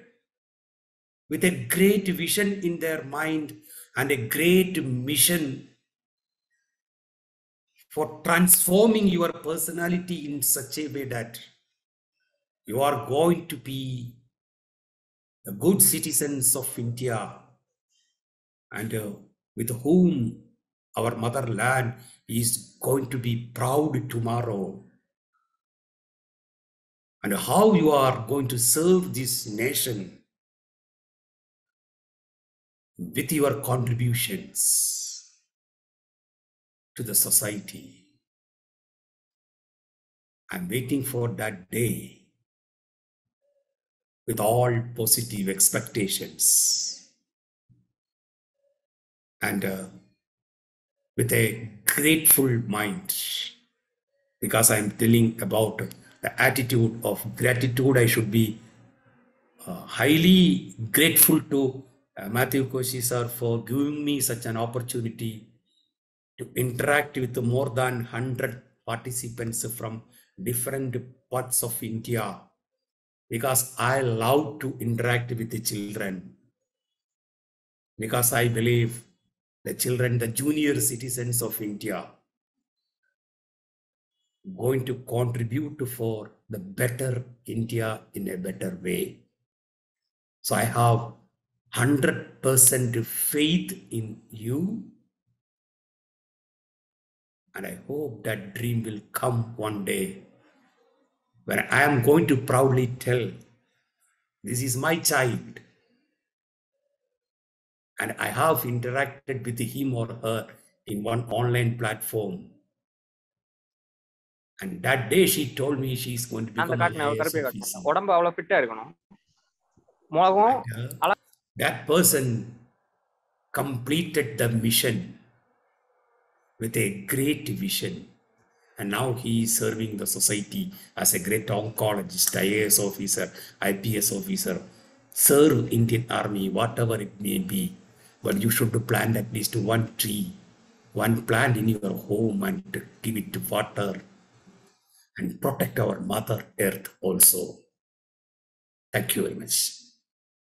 with a great vision in their mind and a great mission for transforming your personality in such a way that you are going to be the good citizens of India and with whom our motherland is going to be proud tomorrow, and how you are going to serve this nation with your contributions to the society. I'm waiting for that day with all positive expectations and with a grateful mind, because I'm telling about the attitude of gratitude. I should be highly grateful to Matthew Koshi sir for giving me such an opportunity to interact with more than 100 participants from different parts of India, because I love to interact with the children, because I believe the children, the junior citizens of India, going to contribute for the better India in a better way. So I have 100% faith in you, and I hope that dream will come one day when I am going to proudly tell, this is my child, and I have interacted with him or her in one online platform. And that day she told me she is going to become an IAS officer. உடம்பு அவ்வளவு ஃபிட்டா இருக்கணும். முளகும் that person completed the mission with a great vision, and now he is serving the society as a great oncologist, IAS officer, IPS officer. Serve Indian Army, whatever it may be, but you should plant at least one tree, one plant in your home, and give it water and protect our Mother Earth also. Thank you very much.